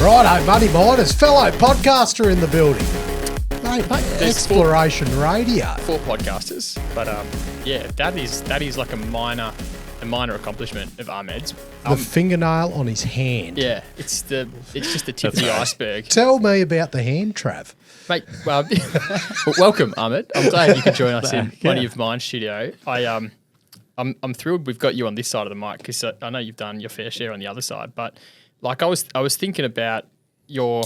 Righto, Money Miners, fellow podcaster in the building. Mate, Exploration Radio. 4 podcasters, but that is like a minor accomplishment of Ahmed's. The fingernail on his hand. Yeah, it's just the tip of the iceberg. Tell me about the hand, Trav. Mate, well, welcome, Ahmed. I'm glad you could join us in Money of Mine studio. I'm thrilled we've got you on this side of the mic because I know you've done your fair share on the other side. But like I was thinking about your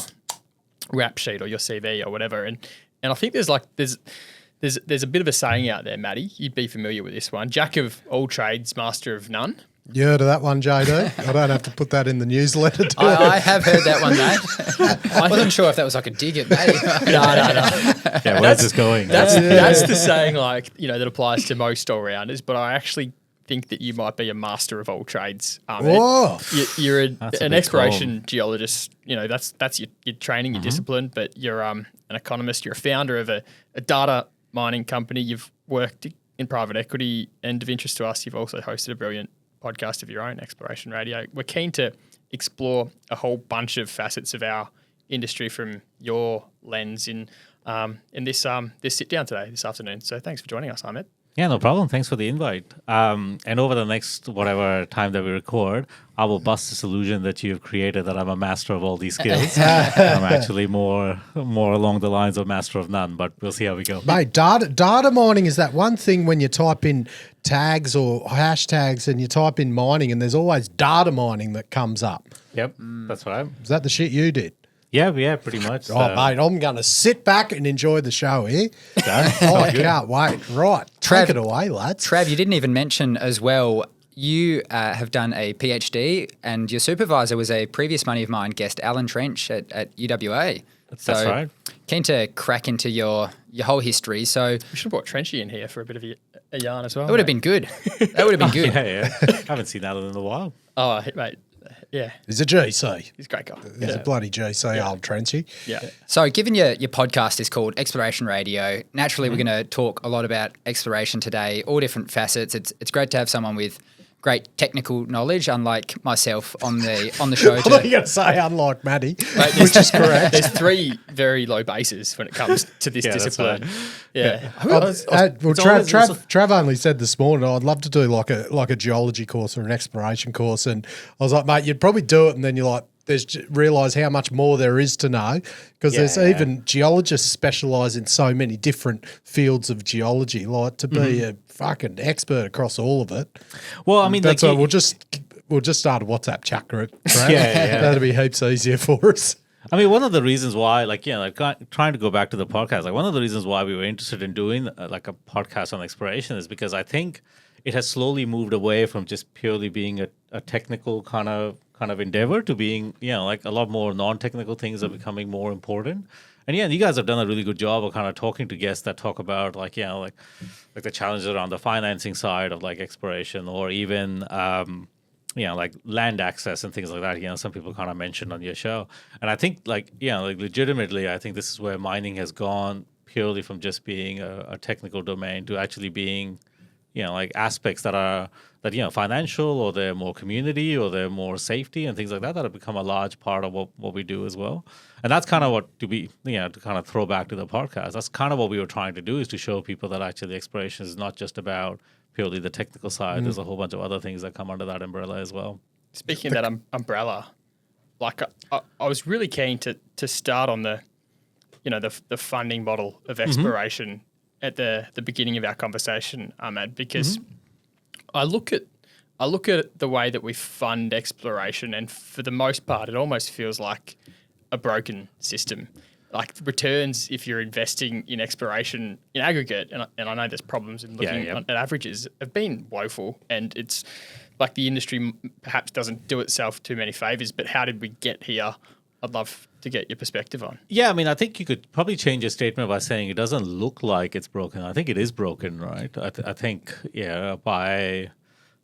rap sheet or your CV or whatever, and I think there's a bit of a saying out there, Matty. You'd be familiar with this one: Jack of all trades, master of none. You heard of that one, JD? I don't have to put that in the newsletter, do I have heard that one, mate. I wasn't sure if that was like a dig at Matty. No. Yeah, where's this going? That's the saying, like, that applies to most all-rounders, but I actually think that you might be a master of all trades, Ahmed. Whoa. You're an exploration geologist. That's your training, your discipline, but you're an economist. You're a founder of a data mining company. You've worked in private equity, and of interest to us, you've also hosted a brilliant podcast of your own, Exploration Radio. We're keen to explore a whole bunch of facets of our industry from your lens in this sit down today, this afternoon. So thanks for joining us, Ahmed. Yeah, no problem. Thanks for the invite. And over the next whatever time that we record, I will bust this illusion that you've created that I'm a master of all these skills. I'm actually more along the lines of master of none, but we'll see how we go. Mate, data mining is that one thing when you type in tags or hashtags and you type in mining and there's always data mining that comes up. Yep, that's right. Is that the shit you did? Yeah, pretty much. Oh, mate, I'm going to sit back and enjoy the show here. I can't wait. Right, take it away, lads. Trav, you didn't even mention as well, you have done a PhD and your supervisor was a previous Money of Mine guest, Alan Trench at UWA. That's right. Keen to crack into your whole history. So We should have brought Trenchy in here for a bit of a yarn as well. that would have been good. That would have been good. Yeah. I haven't seen Alan in a while. Oh, mate. Yeah. He's a GC. He's a great guy. He's a bloody GC, old Trenchy. Yeah. So given your podcast is called Exploration Radio, naturally we're going to talk a lot about exploration today, all different facets. It's great to have someone with great technical knowledge, unlike myself on the show. I thought you were going to say unlike Maddie, which is correct. There's 3 very low bases when it comes to this discipline. Yeah. Trav only said this morning, I'd love to do like a geology course or an exploration course, and I was like, mate, you'd probably do it, and then you're like, realise how much more there is to know, because there's even geologists specialise in so many different fields of geology. Like to be a fucking expert across all of it. Well, I mean, that's why we'll just start a WhatsApp chat group. Right? Yeah, that'll be heaps easier for us. I mean, one of the reasons why, trying to go back to the podcast, one of the reasons why we were interested in doing a podcast on exploration is because I think it has slowly moved away from just purely being a technical kind of endeavor to being, a lot more non-technical things are becoming more important. And you guys have done a really good job of kind of talking to guests that talk about the challenges around the financing side of exploration, or even land access and things like that. Some people kind of mentioned on your show. And I think legitimately, I think this is where mining has gone purely from just being a technical domain to actually being aspects that are financial, or they're more community, or they're more safety and things like that have become a large part of what we do as well. And that's kind of what to kind of throw back to the podcast. That's kind of what we were trying to do, is to show people that actually exploration is not just about purely the technical side. There's a whole bunch of other things that come under that umbrella as well. Speaking of that umbrella, I was really keen to start on the funding model of exploration at the beginning of our conversation, Ahmed, because I look at the way that we fund exploration, and for the most part, it almost feels like a broken system. Like returns, if you're investing in exploration in aggregate, and I know there's problems in looking at averages, have been woeful, and it's like the industry perhaps doesn't do itself too many favours. But how did we get here? I'd love to get your perspective on. Yeah, I mean, I think you could probably change your statement by saying it doesn't look like it's broken. I think it is broken, right? I think,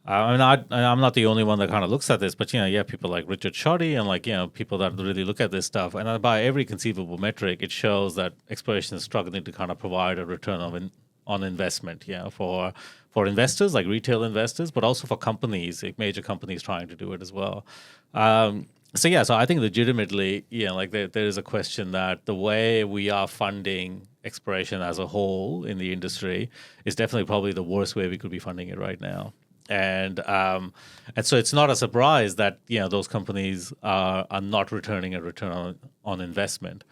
I'm not the only one that kind of looks at this, but, people like Richard Shoddy and, people that really look at this stuff. And by every conceivable metric, it shows that exploration is struggling to kind of provide a return on investment, for investors, like retail investors, but also for companies, like major companies trying to do it as well. So I think legitimately, like there is a question that the way we are funding exploration as a whole in the industry is definitely probably the worst way we could be funding it right now. And so it's not a surprise that those companies are not returning a return on investment.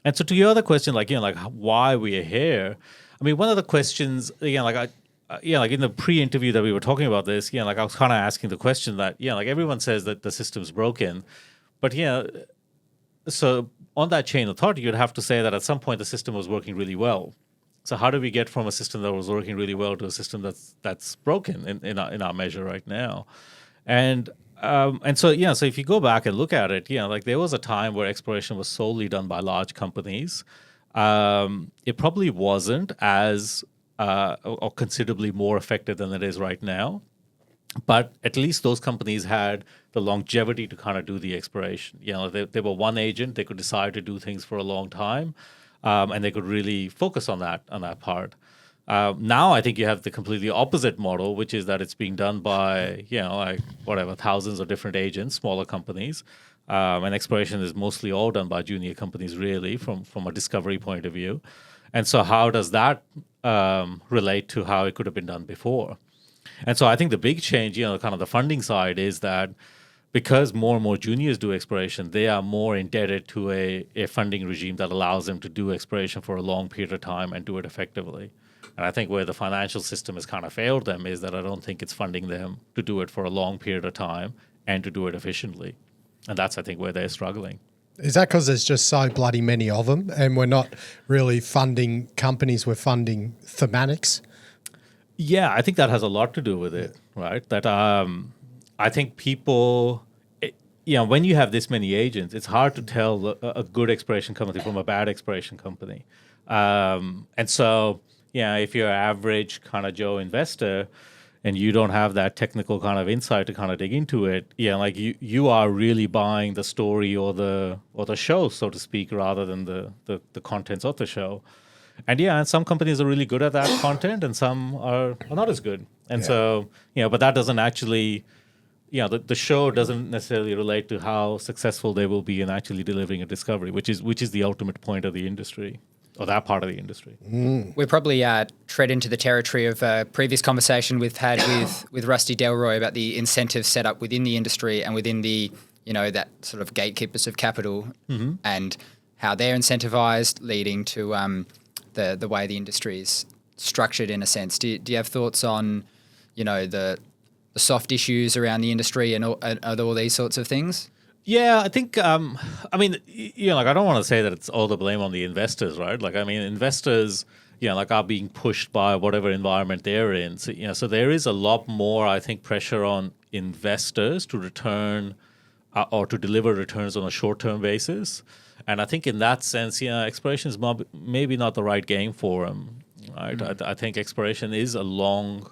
And so to your other question, like why we are here, I mean, one of the questions like in the pre-interview that we were talking about this, like I was kind of asking the question that like everyone says that the system's broken, but so on that chain of thought, you'd have to say that at some point the system was working really well. So how do we get from a system that was working really well to a system that's broken in our measure right now? And so if you go back and look at it, like there was a time where exploration was solely done by large companies. It probably wasn't as or considerably more effective than it is right now. But at least those companies had the longevity to kind of do the exploration. They were one agent. They could decide to do things for a long time, and they could really focus on that part. Now I think you have the completely opposite model, which is that it's being done by thousands of different agents, smaller companies, and exploration is mostly all done by junior companies, really, from a discovery point of view. And so how does that relate to how it could have been done before? And so I think the big change, kind of the funding side, is that because more and more juniors do exploration, they are more indebted to a funding regime that allows them to do exploration for a long period of time and do it effectively. And I think where the financial system has kind of failed them is that I don't think it's funding them to do it for a long period of time and to do it efficiently. And that's, I think, where they're struggling. Is that because there's just so bloody many of them and we're not really funding companies, we're funding thematics? Yeah, I think that has a lot to do with it, right? That I think people, when you have this many agents, it's hard to tell a good exploration company from a bad exploration company. And so, if you're an average kind of Joe investor and you don't have that technical kind of insight to kind of dig into it, like you are really buying the story or the show, so to speak, rather than the contents of the show. And some companies are really good at that content and some are not as good. And so, but that doesn't actually, the show doesn't necessarily relate to how successful they will be in actually delivering a discovery, which is the ultimate point of the industry, or that part of the industry. We probably tread into the territory of a previous conversation we've had with Rusty Delroy about the incentive set up within the industry and within the, that sort of gatekeepers of capital and how they're incentivized, leading to the way the industry is structured in a sense. Do you have thoughts on, the soft issues around the industry and all these sorts of things? Yeah, I think, I don't want to say that it's all the blame on the investors, right? Investors, are being pushed by whatever environment they're in. So there is a lot more, I think, pressure on investors to return or to deliver returns on a short-term basis. And I think in that sense, exploration is maybe not the right game for them, right? I think exploration is a long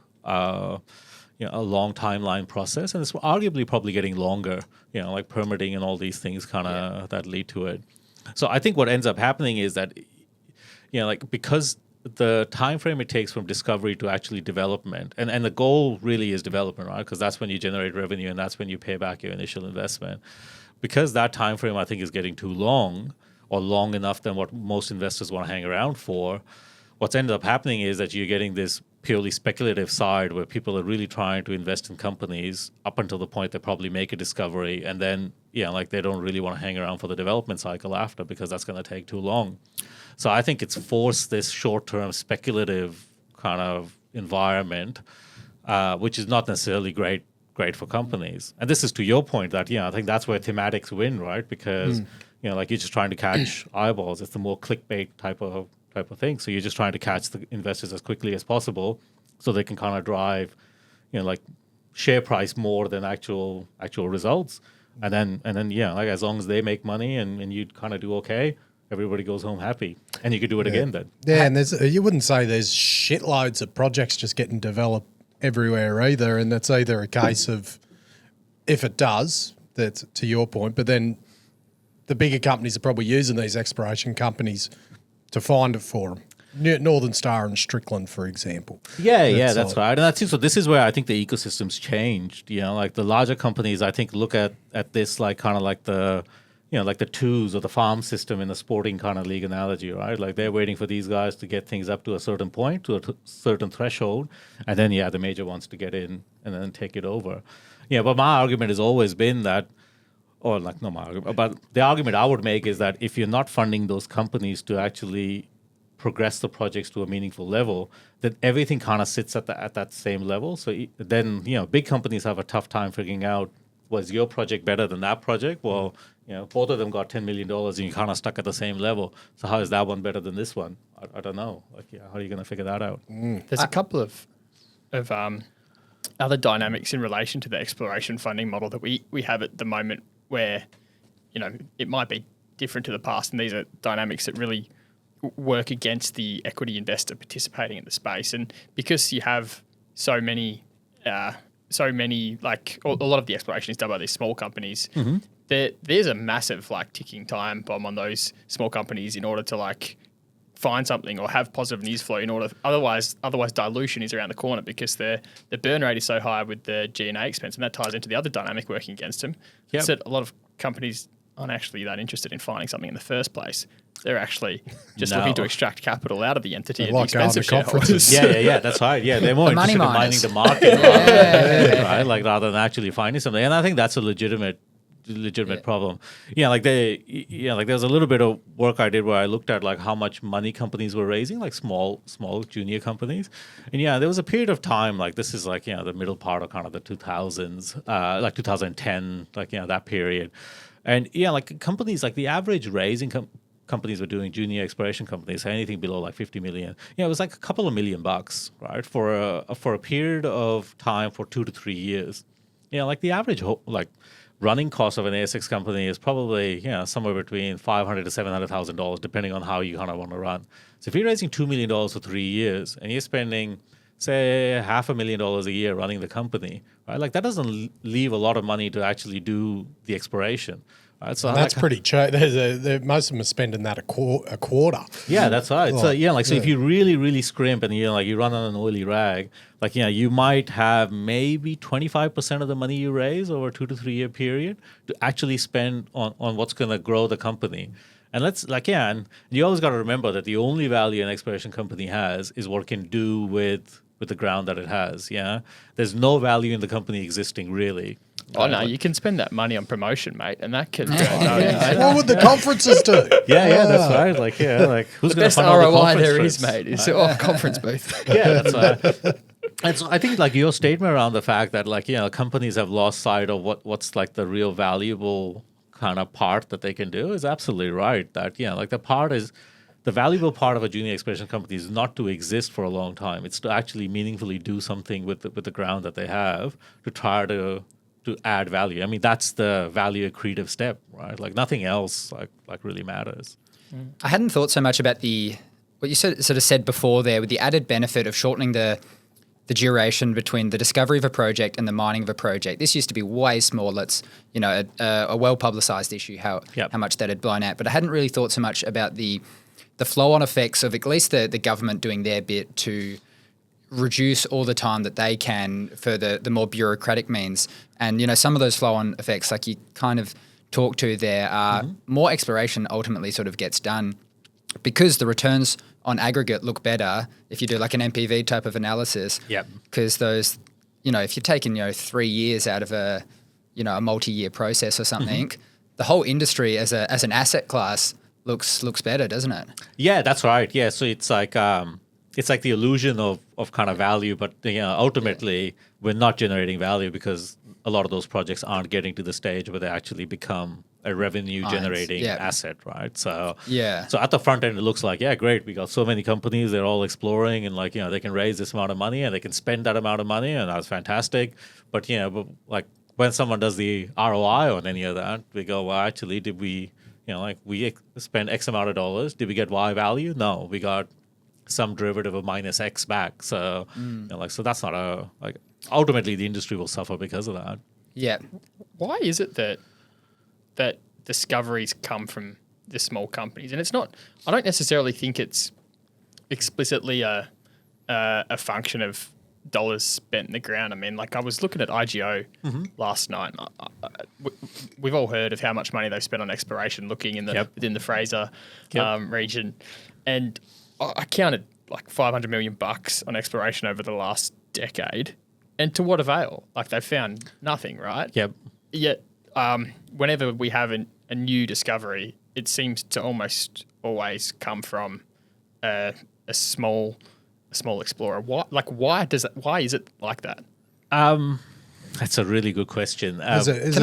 timeline process, and it's arguably probably getting longer, like permitting and all these things kind of that lead to it. So I think what ends up happening is that, because the time frame it takes from discovery to actually development, and the goal really is development, right? Because that's when you generate revenue and that's when you pay back your initial investment. Because that time frame, I think, is getting too long, or long enough than what most investors want to hang around for, what's ended up happening is that you're getting this purely speculative side where people are really trying to invest in companies up until the point they probably make a discovery, and then they don't really want to hang around for the development cycle after, because that's going to take too long. So I think it's forced this short-term speculative kind of environment, which is not necessarily great for companies. And this is to your point that, I think that's where thematics win, right? Because, you're just trying to catch eyeballs. It's the more clickbait type of thing. So you're just trying to catch the investors as quickly as possible so they can kind of drive, share price more than actual results. And then as long as they make money and you kind of do okay, everybody goes home happy, and you could do it again then. Yeah, and you wouldn't say there's shitloads of projects just getting developed everywhere either, and that's either a case of, if it does, that's to your point, but then the bigger companies are probably using these exploration companies to find it for them. Northern Star and Strickland, for example. That's right. And that's so. This is where I think the ecosystem's changed. Like the larger companies, I think look at this like kind of like the like the twos or the farm system in the sporting kind of league analogy, right? Like they're waiting for these guys to get things up to a certain point, to a certain threshold, and then the major wants to get in and then take it over. But my argument has always been that, or like not my argument, but the argument I would make is that if you're not funding those companies to actually progress the projects to a meaningful level, then everything kind of sits at that same level. So then big companies have a tough time figuring out, was your project better than that project? Well, both of them got $10 million and you kind of stuck at the same level. So how is that one better than this one? I don't know. Like, how are you going to figure that out? There's a couple of other dynamics in relation to the exploration funding model that we have at the moment where, it might be different to the past. And these are dynamics that really work against the equity investor participating in the space. And because you have so many, like a lot of the exploration is done by these small companies, there's a massive like ticking time bomb on those small companies in order to like find something or have positive news flow. In order, otherwise dilution is around the corner because the burn rate is so high with the G&A expense, and that ties into the other dynamic working against them. Yep. So a lot of companies aren't actually that interested in finding something in the first place. They're actually just looking to extract capital out of the entity at the expense of shareholders. Yeah, that's right. Yeah, they're more interested in mining the market, right? Like rather than actually finding something. And I think that's a legitimate problem. Like there's a little bit of work I did where I looked at like how much money companies were raising, like small junior companies. And there was a period of time, like this is like, the middle part of kind of the 2000s, like 2010, like, that period. And like companies, like the average raising companies were doing, junior exploration companies, anything below like 50 million. It was like a couple of $1 million, right? For a period of time for 2 to 3 years. Like the average like running cost of an ASX company is probably somewhere between $500,000 to $700,000, depending on how you kind of want to run. So if you're raising $2 million for 3 years and you're spending, say, $500,000 a year running the company, right? Like that doesn't leave a lot of money to actually do the exploration. Right, so that's pretty cheap. Most of them are spending that a quarter. Yeah, that's right. So if you really, really scrimp and you run on an oily rag, like you might have maybe 25% of the money you raise over a 2 to 3 year period to actually spend on what's going to grow the company. And and you always got to remember that the only value an exploration company has is what it can do with the ground that it has. There's no value in the company existing really. Oh no, you can spend that money on promotion, mate, and that can. What would the conferences do? That's right. Like who's the going to best fund ROI the there is, mate? Is conference booth. That's right. And so I think like your statement around the fact that companies have lost sight of what's like the real valuable kind of part that they can do is absolutely right. That like the valuable part of a junior exploration company is not to exist for a long time. It's to actually meaningfully do something with the ground that they have to try to add value. I mean, that's the value accretive step, right? Like nothing else like really matters. I hadn't thought so much about what you sort of said before there, with the added benefit of shortening the duration between the discovery of a project and the mining of a project. This used to be way smaller. It's a well-publicized issue how much that had blown out. But I hadn't really thought so much about the flow-on effects of at least the government doing their bit to reduce all the time that they can for the more bureaucratic means. And, some of those flow-on effects, like you kind of talked to there, are more exploration ultimately sort of gets done because the returns on aggregate look better if you do like an NPV type of analysis. Yep. Because those, if you're taking, 3 years out of a multi-year process or something, the whole industry as an asset class looks better, doesn't it? Yeah, that's right. Yeah, so it's like the illusion of kind of value, but ultimately we're not generating value because a lot of those projects aren't getting to the stage where they actually become a revenue generating asset, right? So so at the front end it looks like great, we got so many companies, they're all exploring and they can raise this amount of money and they can spend that amount of money and that's fantastic. But like when someone does the ROI on any of that, we go, well, actually, did we we spend X amount of dollars, did we get Y value? No, we got some derivative of minus X back. So so that's not ultimately the industry will suffer because of that. Yeah. Why is it that discoveries come from the small companies? And it's not, I don't necessarily think it's explicitly a function of dollars spent in the ground. I mean, like I was looking at IGO last night. We've all heard of how much money they've spent on exploration, looking within the Fraser region, and I counted like $500 million on exploration over the last decade, and to what avail? Like they found nothing, right? Yep. Yet, whenever we have a new discovery, it seems to almost always come from a small explorer. Why is it like that? That's a really good question. Is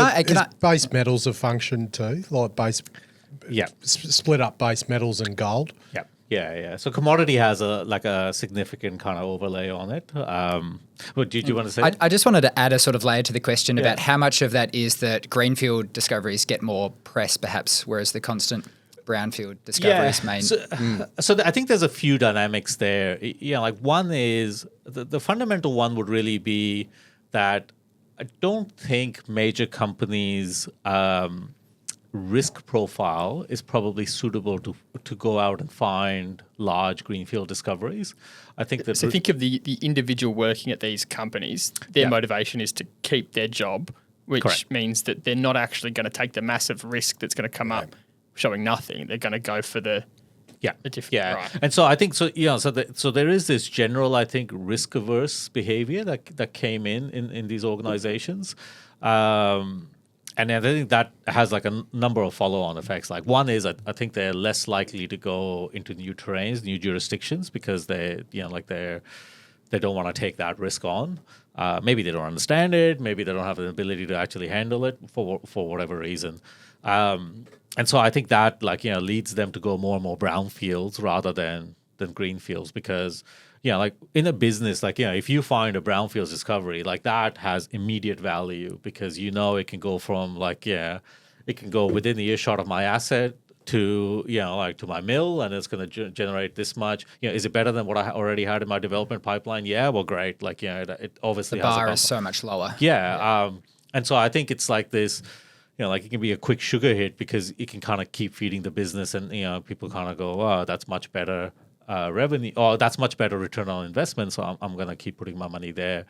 base metals a function too? Like split up base metals and gold? Yeah. Yeah. So commodity has a significant kind of overlay on it. What did you want to say? I just wanted to add a sort of layer to the question about how much of that is that greenfield discoveries get more press, perhaps, whereas the constant brownfield discoveries may. So I think there's a few dynamics there. Yeah, like one is the fundamental one would really be that I don't think major companies' risk profile is probably suitable to go out and find large greenfield discoveries. I think that. So think of the individual working at these companies. Their motivation is to keep their job, which means that they're not actually going to take the massive risk that's going to come up showing nothing. They're going to go for the different. Right. And so I think so there is this general, I think, risk averse behavior that came in these organizations. And I think that has like a number of follow-on effects. Like one is I think they're less likely to go into new terrains, new jurisdictions, because they don't want to take that risk on. Maybe they don't understand it. Maybe they don't have the ability to actually handle it for whatever reason. And so I think that leads them to go more and more brownfields rather than greenfields, because like in a business, if you find a brownfields discovery, like that has immediate value, because it can go from it can go within the earshot of my asset to to my mill, and it's going to generate this much. Is it better than what I already had in my development pipeline? Yeah, well, great. It obviously the has bar is so much lower. And so I think it's like this. It can be a quick sugar hit because it can kind of keep feeding the business, and people kind of go, oh, that's much better revenue, or that's much better return on investment, so I'm going to keep putting my money there.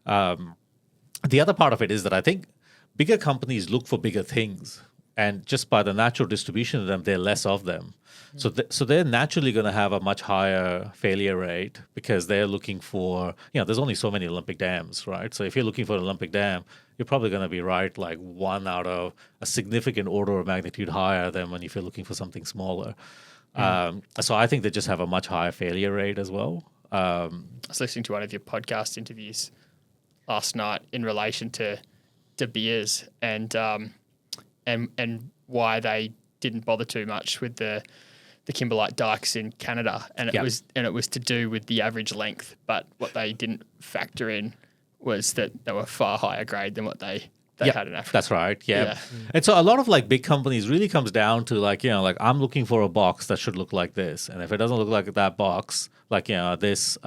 The other part of it is that I think bigger companies look for bigger things, and just by the natural distribution of them, there are less of them. So they're naturally going to have a much higher failure rate, because they're looking for, there's only so many Olympic dams, right? So if you're looking for an Olympic dam, you're probably going to be right like one out of a significant order of magnitude higher than when if you're looking for something smaller. So I think they just have a much higher failure rate as well. I was listening to one of your podcast interviews last night in relation to De Beers and why they didn't bother too much with the kimberlite dikes in Canada, and it was to do with the average length. But what they didn't factor in was that they were far higher grade than what they had in Africa. That's right. Yeah. And so a lot of big companies really comes down to I'm looking for a box that should look like this, and if it doesn't look like that box, this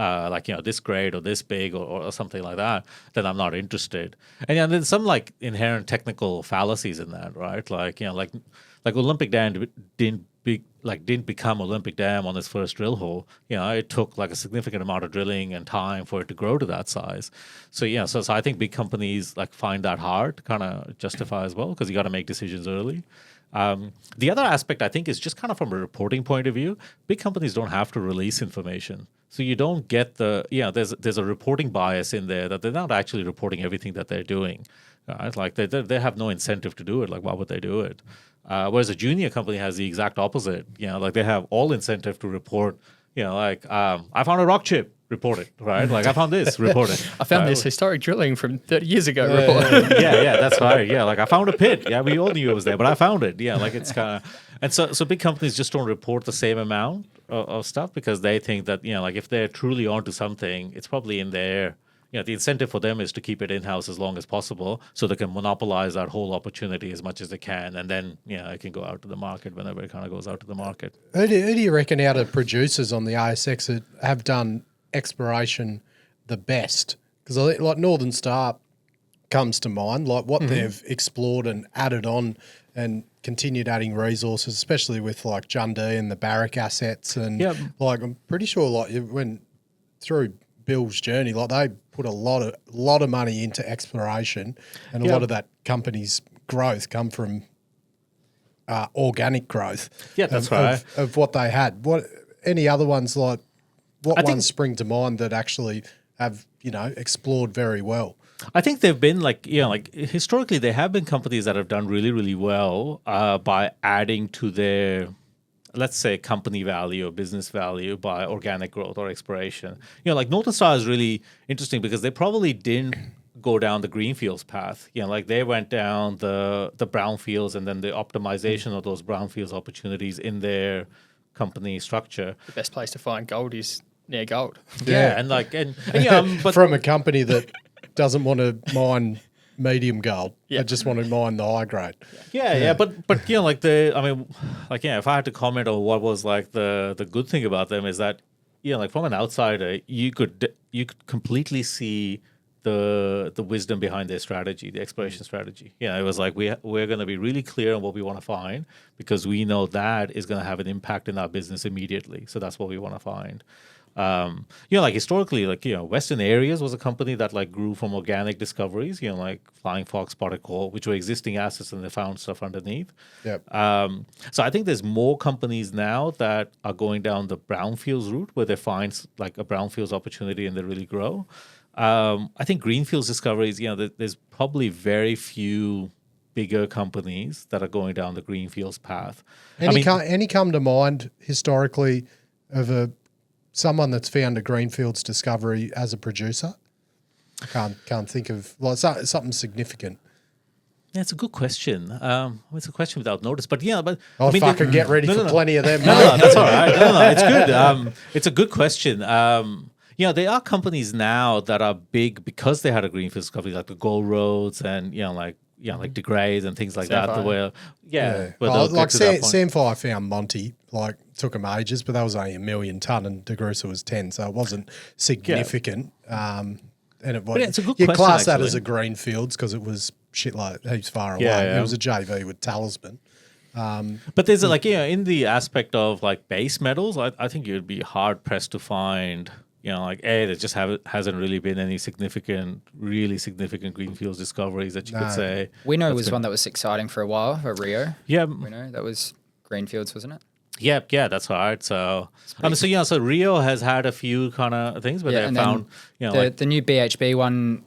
grade or this big or something like that, then I'm not interested. And there's some inherent technical fallacies in that, right? Like Olympic Dam didn't become Olympic Dam on its first drill hole. It took a significant amount of drilling and time for it to grow to that size. So I think big companies find that hard to kind of justify as well, because you got to make decisions early. The other aspect I think is just kind of from a reporting point of view. Big companies don't have to release information, so you don't get there's a reporting bias in there that they're not actually reporting everything that they're doing. Right? They have no incentive to do it. Why would they do it? Whereas a junior company has the exact opposite. They have all incentive to report. I found a rock chip, report it. Right? I found this, report it. I found this historic drilling from 30 years ago, report it. Yeah, that's right. Yeah, I found a pit. Yeah, we all knew it was there, but I found it. Yeah, it's kind of, and so big companies just don't report the same amount of stuff, because they think that if they're truly onto something, it's probably in their. The incentive for them is to keep it in-house as long as possible, so they can monopolize that whole opportunity as much as they can, and then it can go out to the market whenever it kind of goes out to the market. Who do you reckon out of producers on the ASX that have done exploration the best? Because I think Northern Star comes to mind, what they've explored and added on and continued adding resources, especially with like Jundee and the Barrick assets. And like, I'm pretty sure like it went through Bill's journey, like they put a lot of money into exploration, and a lot of that company's growth come from organic growth. Yeah, that's right. Of what they had. What any other ones like? What ones spring to mind that actually have explored very well? I think they've been like historically there have been companies that have done really, really well by adding to their, let's say, company value or business value by organic growth or exploration. Like Northern Star is really interesting because they probably didn't go down the greenfields path. Like they went down the brownfields and then the optimization of those brownfields opportunities in their company structure. The best place to find gold is near gold. Yeah, but from a company that doesn't want to mine medium gold, they just want to mine the high grade. But if I had to comment on what was like the good thing about them is that like from an outsider you could completely see the wisdom behind their strategy, the exploration strategy. It was like we're going to be really clear on what we want to find because we know that is going to have an impact in our business immediately. So that's what we want to find. Like historically, like Western Areas was a company that like grew from organic discoveries. Like Flying Fox, Spotted Coal, which were existing assets, and they found stuff underneath. Yep. So I think there's more companies now that are going down the brownfields route where they find like a brownfields opportunity and they really grow. I think greenfields discoveries, there's probably very few bigger companies that are going down the greenfields path. Any come to mind historically of someone that's found a greenfields discovery as a producer? I can't think of like something significant. Yeah, it's a good question. It's a question without notice, but get ready for plenty of them. No, that's all right. No, it's good. It's a good question. There are companies now that are big because they had a greenfield discovery, like the Gold Roads and like De Grey's and things like that. Samphire found Monty, like took them ages, but that was only 1 million ton and DeGrussa was 10, so it wasn't significant. And it was. It's a good you question, class that actually. as a greenfields because it was shit like heaps far away. It was a JV with Talisman. But there's in the aspect of like base metals, I think you'd be hard pressed to find. There just hasn't really been any really significant greenfields discoveries that you could say. Winnow was one that was exciting for a while, for Rio. Yeah. Winnow, that was greenfields, wasn't it? Yeah, that's right. So, so Rio has had a few kind of things, but they found, the new BHB one,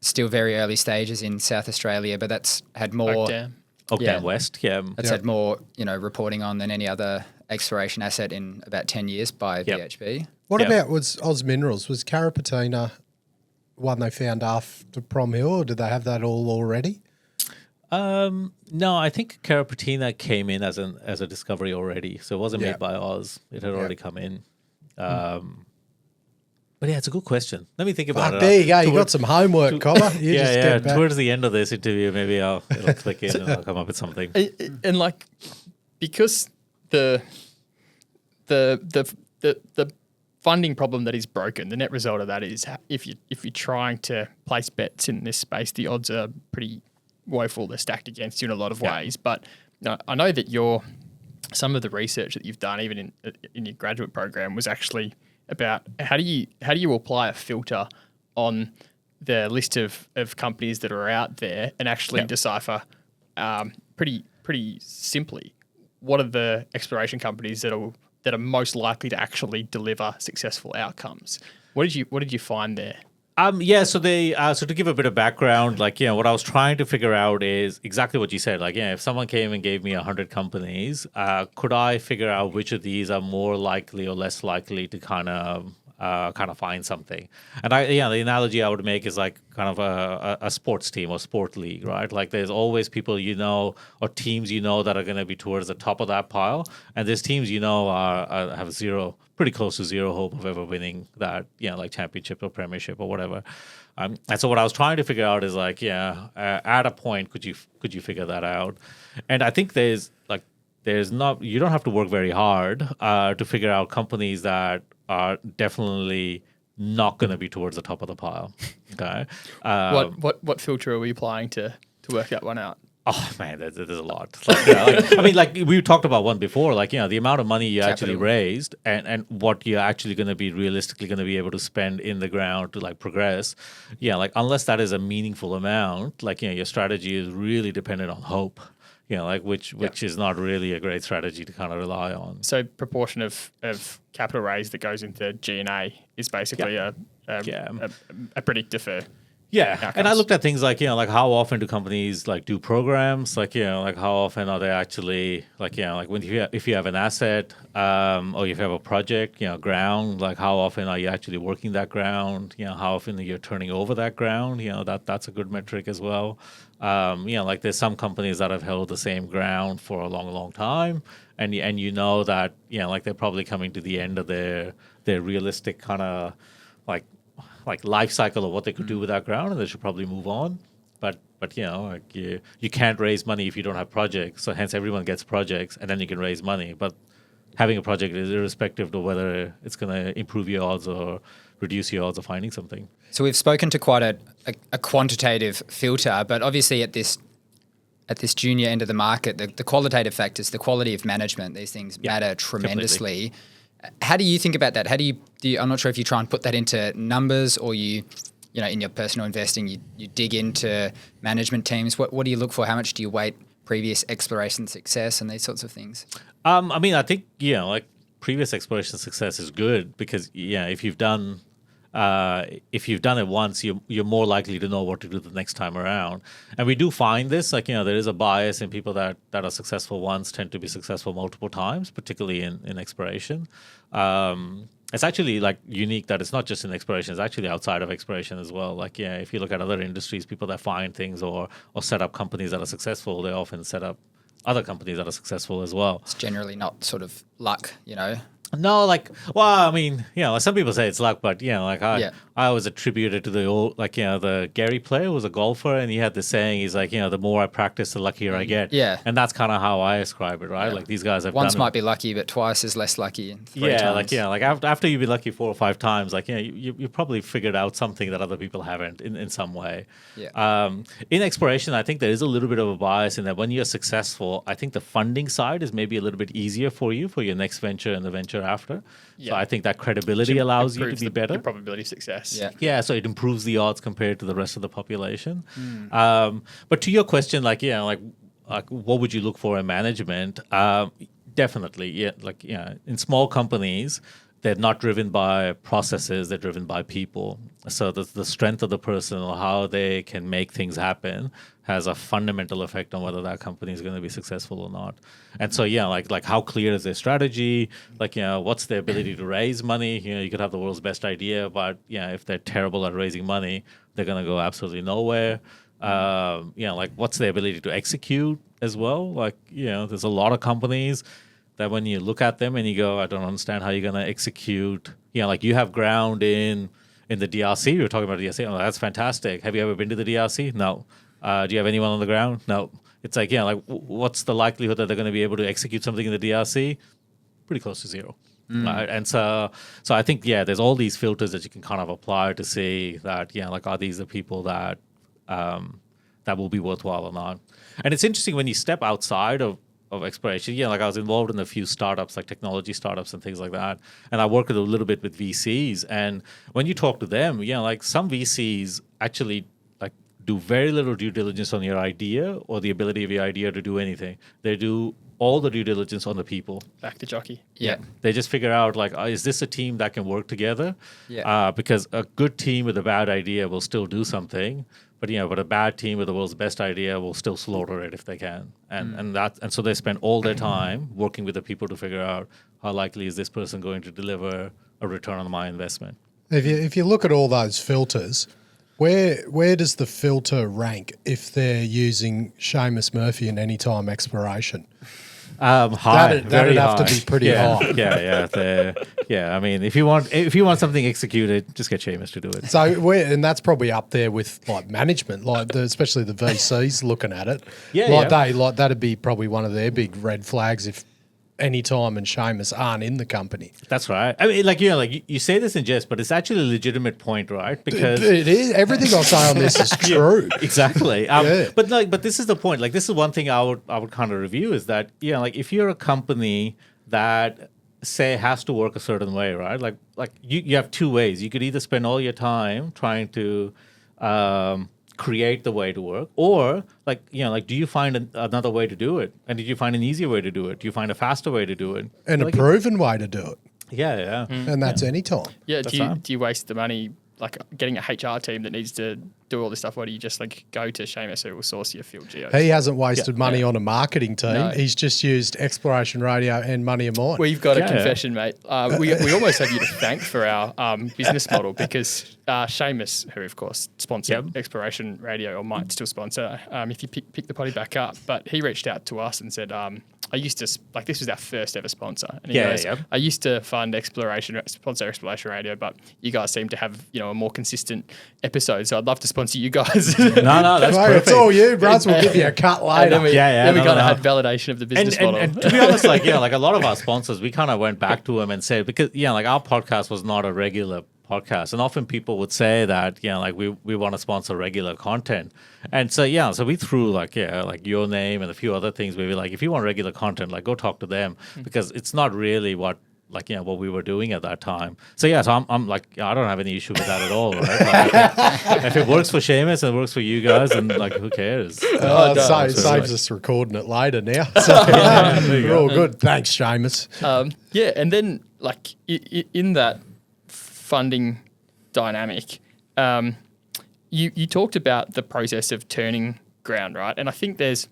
still very early stages in South Australia, but that's had more. Oak Dam West, That's had more, reporting on than any other exploration asset in about 10 years by BHB. What about was Oz Minerals? Was Carapatina one they found after Prom Hill, or did they have that all already? No, I think Carapatina came in as a discovery already, so it wasn't made by Oz. It had already come in. But it's a good question. Let me think about it. There you go. You got some homework, Cobber. Towards the end of this interview, maybe it'll click in and I'll come up with something. And like, because the funding problem that is broken, the net result of that is if you're trying to place bets in this space, the odds are pretty woeful. They're stacked against you in a lot of ways. But I know that some of the research that you've done, even in your graduate program, was actually about how do you apply a filter on the list of companies that are out there and actually decipher pretty simply what are the exploration companies that are most likely to actually deliver successful outcomes. What did you find there? So to give a bit of background, what I was trying to figure out is exactly what you said. If someone came and gave me 100 companies, could I figure out which of these are more likely or less likely to kind of find something? And the analogy I would make is like kind of a sports team or sport league, right? Like there's always people or teams that are going to be towards the top of that pile, and there's teams have pretty close to zero hope of ever winning that, like championship or premiership or whatever. And so what I was trying to figure out is at a point, could you figure that out? And I think you don't have to work very hard to figure out companies that are definitely not going to be towards the top of the pile. Okay. What filter are we applying to work that one out? Oh man, there's a lot. Like, yeah, like, I mean, like we talked about one before. Like, you know, the amount of money you actually raised and what you're actually going to be realistically going to be able to spend in the ground to like progress. Yeah, like unless that is a meaningful amount, like, you know, your strategy is really dependent on hope. You know, like which is not really a great strategy to kind of rely on. So proportion of capital raise that goes into G&A is basically a predictor for. Yeah, outcomes. and I looked at things like, you know, like how often do companies like do programs, like, you know, like how often are they actually like, you know, like when if you have an asset or if you have a project, you know, ground, like how often are you actually working that ground, you know, how often you're turning over that ground, you know, that's a good metric as well. You know, like there's some companies that have held the same ground for a long time, and you know that, you know, like they're probably coming to the end of their realistic kind of like life cycle of what they could do with that ground, and they should probably move on. But you know, like you can't raise money if you don't have projects. So hence everyone gets projects, and then you can raise money. But having a project is irrespective of whether it's going to improve your odds or reduce your odds of finding something. So we've spoken to quite a quantitative filter, but obviously at this junior end of the market, the qualitative factors, the quality of management, these things matter tremendously. Completely. How do you think about that? How do you I'm not sure if you try and put that into numbers or you know, in your personal investing, you dig into management teams. What do you look for? How much do you weight previous exploration success and these sorts of things? I mean, I think, you know, like previous exploration success is good because, yeah, if you've done it once, you're more likely to know what to do the next time around. And we do find this, like, you know, there is a bias in people that are successful once tend to be successful multiple times, particularly in exploration. It's actually like unique that it's not just in exploration, it's actually outside of exploration as well. Like, yeah, if you look at other industries, people that find things or set up companies that are successful, they often set up other companies that are successful as well. It's generally not sort of luck, you know. No, like, well, I mean, you know, some people say it's luck, but, you know, like I always attribute it to the old, like, you know, the Gary Player was a golfer, and he had this saying, he's like, you know, the more I practice, the luckier I get. Yeah. And that's kind of how I ascribe it, right? Yeah. Like, these guys have once might be lucky, but twice is less lucky. And three times. Like after you've been lucky 4 or 5 times, like, you know, you probably figured out something that other people haven't in some way. Yeah. In exploration, I think there is a little bit of a bias in that when you're successful, I think the funding side is maybe a little bit easier for you for your next venture and the venture after. Yeah. So I think that credibility allows you to be better. The probability of success. Yeah. So it improves the odds compared to the rest of the population. But to your question, like, yeah, like what would you look for in management? Definitely, yeah. Like, yeah, in small companies, they're not driven by processes; they're driven by people. So the strength of the person or how they can make things happen has a fundamental effect on whether that company is going to be successful or not. And so, yeah, like how clear is their strategy? Like, you know, what's their ability to raise money? You know, you could have the world's best idea, but, yeah, if they're terrible at raising money, they're going to go absolutely nowhere. You know, like what's their ability to execute as well? Like, you know, there's a lot of companies that when you look at them and you go, I don't understand how you're going to execute. You know, like you have ground in the DRC. We were talking about DRC. Oh, that's fantastic. Have you ever been to the DRC? No. Do you have anyone on the ground? No. It's like, yeah, like what's the likelihood that they're going to be able to execute something in the DRC? Pretty close to zero. Right? And so I think, yeah, there's all these filters that you can kind of apply to see that, yeah, like are these the people that that will be worthwhile or not? And it's interesting when you step outside of exploration. Yeah, like I was involved in a few startups, like technology startups and things like that. And I worked a little bit with VCs. And when you talk to them, yeah, like some VCs actually like do very little due diligence on your idea or the ability of your idea to do anything. They do all the due diligence on the people. Back to jockey. Yeah. They just figure out like, is this a team that can work together? Yeah. Because a good team with a bad idea will still do something. But, you know, but a bad team with the world's best idea will still slaughter it if they can. And so they spend all their time working with the people to figure out how likely is this person going to deliver a return on my investment. If you look at all those filters, where does the filter rank if they're using Seamus Murphy in Anytime Exploration? High, that'd have to be pretty high. Yeah. I mean, if you want something executed, just get Seamus to do it. So and that's probably up there with like management, like especially the VCs looking at it. That'd be probably one of their big red flags. Anytime and Seamus aren't in the company. That's right. I mean, like you say this in jest, but it's actually a legitimate point, right? Because It is. Everything I say on this is true. exactly. Yeah. But this is the point. Like, this is one thing I would kind of review is that, like if you're a company that say has to work a certain way, right? Like you have two ways. You could either spend all your time trying to create the way to work, or do you find another way to do it? And did you find an easier way to do it? Do you find a faster way to do it? And a proven way to do it. Yeah. And that's any time. Yeah. Do you waste the money like getting a HR team that needs to do all this stuff? Or do you just like go to Seamus who will source your field geos? He hasn't wasted money on a marketing team. No. He's just used Exploration Radio and Money of Mine. We've got a confession, mate. We almost have you to thank for our business model because Seamus, who of course sponsored Exploration Radio or might still sponsor, if you pick the potty back up, but he reached out to us and said, I used to, this was our first ever sponsor. And he goes, I used to fund sponsor Exploration Radio, but you guys seem to have, a more consistent episode. So I'd love to sponsor you guys. No, that's Mate, perfect. it's all you, bros. We'll give you a cut later. Then we kind of had validation of the business model. And to be honest, like a lot of our sponsors, we kind of went back to them and said, because, our podcast was not a regular podcast. And often people would say that, we want to sponsor regular content. And so, so we threw your name and a few other things. We were like, if you want regular content, go talk to them because it's not really what we were doing at that time. So I'm like, I don't have any issue with that at all, right? If it works for Seamus and it works for you guys, then who cares? Saves us recording it later now. So we're all good. Thanks, Seamus. And then in that funding dynamic, you talked about the process of turning ground, right? And I think there's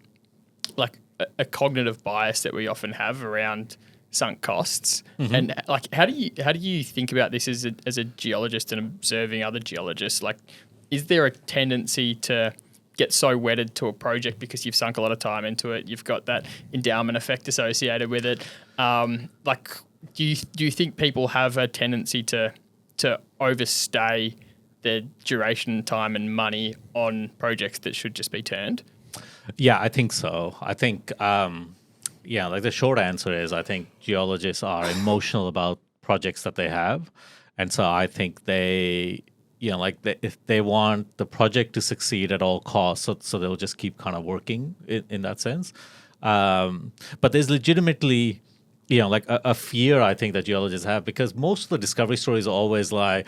a cognitive bias that we often have around sunk costs. And how do you think about this as a geologist and observing other geologists? Is there a tendency to get so wedded to a project because you've sunk a lot of time into it, you've got that endowment effect associated with it? Do you think people have a tendency to overstay their duration, time and money on projects that should just be turned? Yeah, I think so. I think the short answer is I think geologists are emotional about projects that they have. And so I think they want the project to succeed at all costs. So they'll just keep kind of working in that sense. But there's legitimately, a fear I think that geologists have, because most of the discovery stories are always like,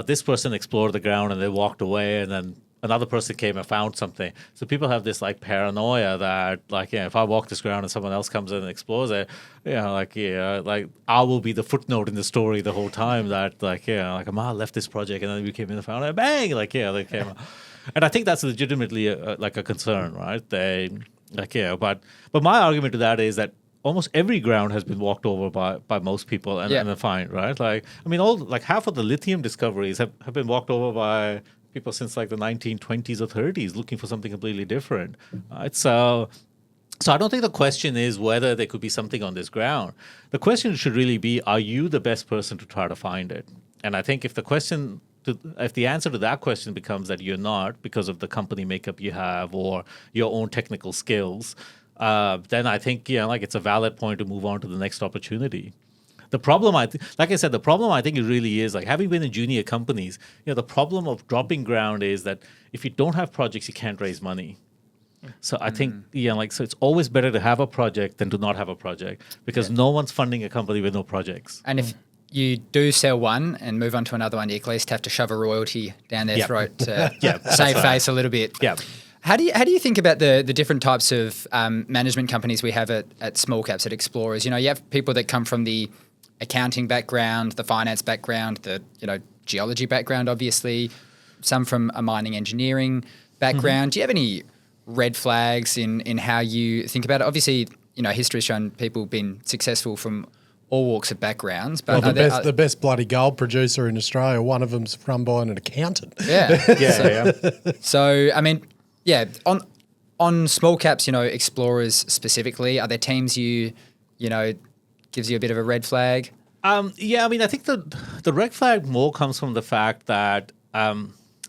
this person explored the ground and they walked away and then another person came and found something. So people have this paranoia that if I walk this ground and someone else comes in and explores it, I will be the footnote in the story the whole time that Ahmad left this project and then we came in and found it, bang, they came out. And I think that's legitimately a concern, right? But my argument to that is that almost every ground has been walked over by most people and then fine, right? Half of the lithium discoveries have been walked over by people since the 1920s or 30s looking for something completely different, right? So I don't think the question is whether there could be something on this ground. The question should really be, are you the best person to try to find it? And I think if the answer to that question becomes that you're not because of the company makeup you have or your own technical skills, then I think it's a valid point to move on to the next opportunity. The problem, the problem I think it really is, having been in junior companies, the problem of dropping ground is that if you don't have projects, you can't raise money. So I think, so it's always better to have a project than to not have a project because no one's funding a company with no projects. And if you do sell one and move on to another one, you at least have to shove a royalty down their throat to save face a little bit. Yeah. How do you think about the different types of management companies we have at small caps, at Explorers? You have people that come from the accounting background, the finance background, the geology background, obviously, some from a mining engineering background. Do you have any red flags in how you think about it? Obviously, history's shown people been successful from all walks of backgrounds. But the best bloody gold producer in Australia, one of them's run by an accountant. Yeah. So, I mean, on small caps, Explorers specifically, are there teams gives you a bit of a red flag? I think the red flag more comes from the fact that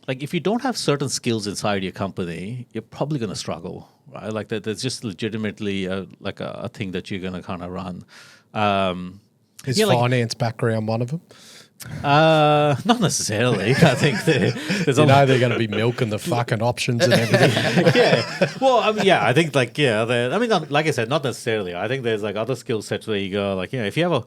if you don't have certain skills inside your company, you're probably going to struggle, right? Like that, that's just legitimately a thing that you're going to kind of run. Is finance background one of them? Not necessarily. I think there's they're going to be milking the fucking options and everything. Yeah. Well, I mean, I think like I said, not necessarily. I think there's like other skill sets where you go, like, if you have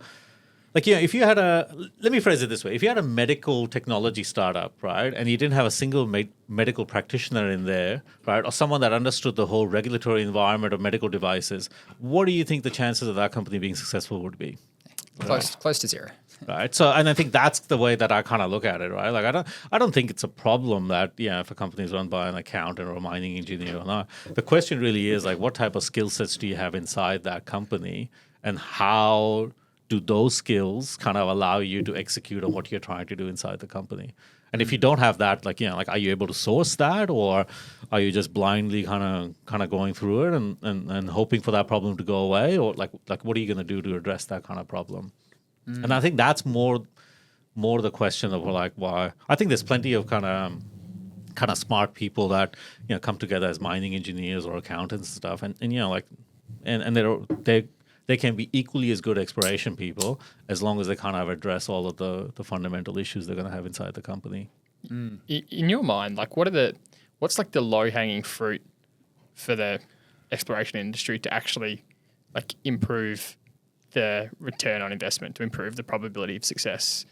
if you had let me phrase it this way. If you had a medical technology startup, right, and you didn't have a single medical practitioner in there, right, or someone that understood the whole regulatory environment of medical devices, what do you think the chances of that company being successful would be? Close to zero. Right. So, and I think that's the way that I kind of look at it, right? Like, I don't think it's a problem that, if a company is run by an accountant or a mining engineer or not. The question really is, like, what type of skill sets do you have inside that company, and how do those skills kind of allow you to execute on what you're trying to do inside the company? And if you don't have that, are you able to source that, or are you just blindly kind of going through it and hoping for that problem to go away, or like what are you going to do to address that kind of problem? And I think that's more the question of like why. I think there's plenty of kind of smart people that come together as mining engineers or accountants and stuff, and they can be equally as good exploration people as long as they kind of address all of the fundamental issues they're going to have inside the company. In your mind, like what's like the low hanging fruit for the exploration industry to actually like improve the return on investment, to improve the probability of success?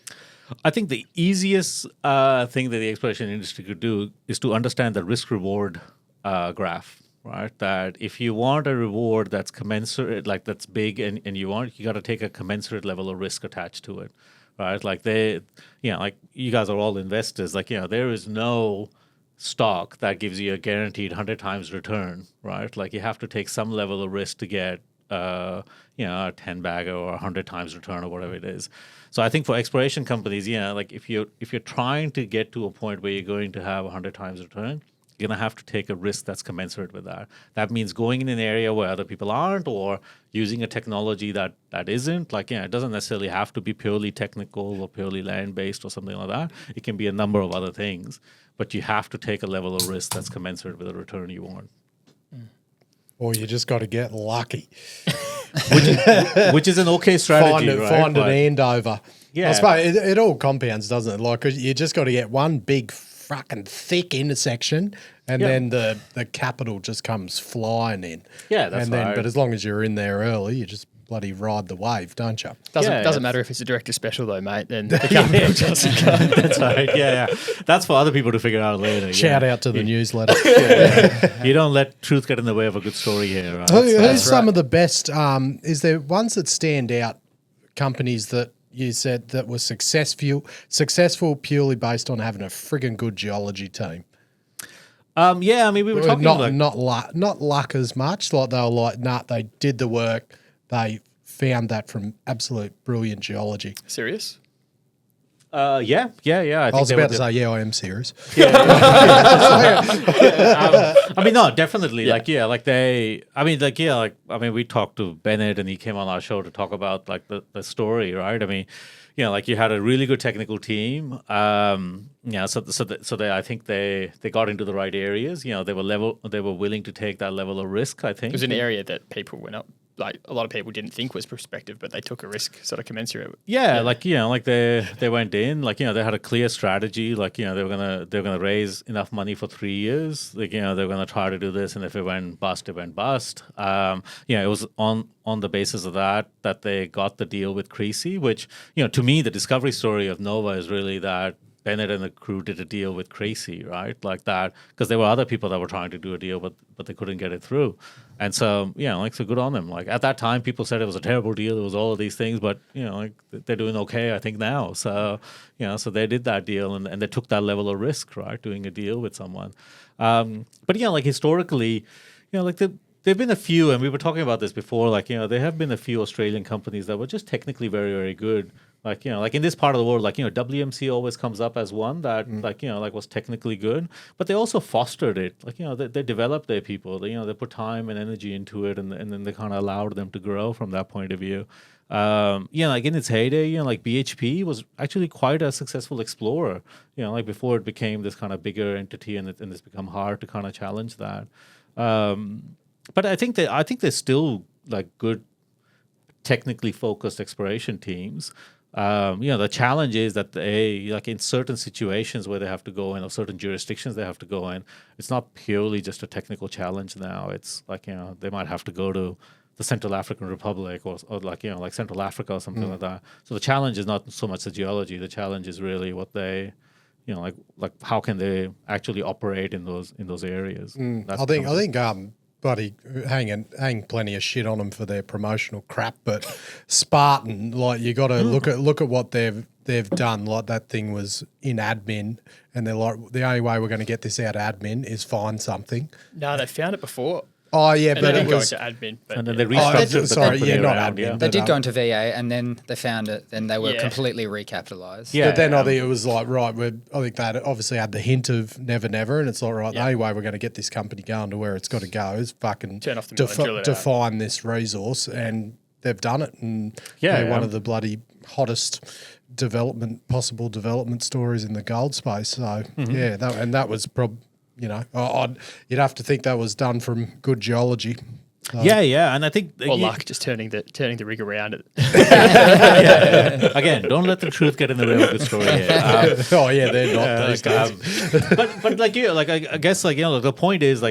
I think the easiest thing that the exploration industry could do is to understand the risk-reward graph, right? That if you want a reward that's commensurate, like that's big, and you got to take a commensurate level of risk attached to it, right? Like like you guys are all investors. Like, there is no stock that gives you a guaranteed 100 times return, right? Like you have to take some level of risk to get a 10 bagger or 100 times return or whatever it is. So I think for exploration companies, like if you're trying to get to a point where you're going to have 100 times return, you're going to have to take a risk that's commensurate with that. That means going in an area where other people aren't, or using a technology that isn't. Like, it doesn't necessarily have to be purely technical or purely land-based or something like that. It can be a number of other things. But you have to take a level of risk that's commensurate with the return you want. Or you just got to get lucky. Which is an okay strategy, right? Find an handover. Yeah. I suppose it all compounds, doesn't it? Like, 'cause you just got to get one big fucking thick intersection, and then the capital just comes flying in. Yeah, that's right. But as long as you're in there early, you just bloody ride the wave, don't you? Doesn't matter if it's a director special though, mate. Then the capital doesn't come. That's right. Yeah. That's for other people to figure out later. Shout out to the newsletter. You don't let truth get in the way of a good story here. Right? Who's some of the best? Is there ones that stand out? Companies that you said that were successful purely based on having a friggin' good geology team. We were talking not luck as much. Like they were like, nah, they did the work. They found that from absolute brilliant geology. Serious? I was about to say, I am serious. No, definitely. Yeah. We talked to Bennett and he came on our show to talk about like the story, right? You had a really good technical team. I think they got into the right areas. They were willing to take that level of risk, I think. It was an area that people went up. Like a lot of people didn't think was prospective, but they took a risk, sort of commensurate. They went in, they had a clear strategy. They were gonna raise enough money for 3 years. They were gonna try to do this, and if it went bust, it went bust. It was on the basis of that they got the deal with Creasy, which to me the discovery story of Nova is really that Bennett and the crew did a deal with Creasy, right? Like that, because there were other people that were trying to do a deal, but they couldn't get it through. And so, so good on them. Like at that time, people said it was a terrible deal. It was all of these things, but they're doing okay, I think now. So, so they did that deal and they took that level of risk, right? Doing a deal with someone. But historically, there've been a few, and we were talking about this before. There have been a few Australian companies that were just technically very, very good. Like in this part of the world, WMC always comes up as one that was technically good, but they also fostered it. They developed their people. They put time and energy into it, and then they kind of allowed them to grow from that point of view. In its heyday, BHP was actually quite a successful explorer. Before it became this kind of bigger entity, and it's become hard to kind of challenge that. But I think there's still like good technically focused exploration teams. The challenge is that they, like in certain situations where they have to go in, or certain jurisdictions they have to go in, it's not purely just a technical challenge now. It's like, they might have to go to the Central African Republic or like, like Central Africa or something like that. So the challenge is not so much the geology. The challenge is really what they, like how can they actually operate in those areas. I think buddy, hang plenty of shit on them for their promotional crap, but Spartan, like you got to look at what they've done. Like that thing was in admin, and they're like, the only way we're going to get this out of admin is find something. No, they found it before. Oh yeah, and but they it didn't was go into admin. But and then they restructured the company not around, admin. They did go into VA, and then they found it, and they were completely recapitalised. Yeah, but then I think it was like, right, I think that obviously had the hint of never, and it's like, right, the only way we're going to get this company going to where it's got to go is fucking turn off the mill and drill it define this resource, and they've done it, and one of the bloody hottest possible development stories in the gold space. So that was probably. You'd have to think that was done from good geology. And I think luck, just turning the rig around. Again, don't let the truth get in the way of the story here. They're not these days. But I guess the point is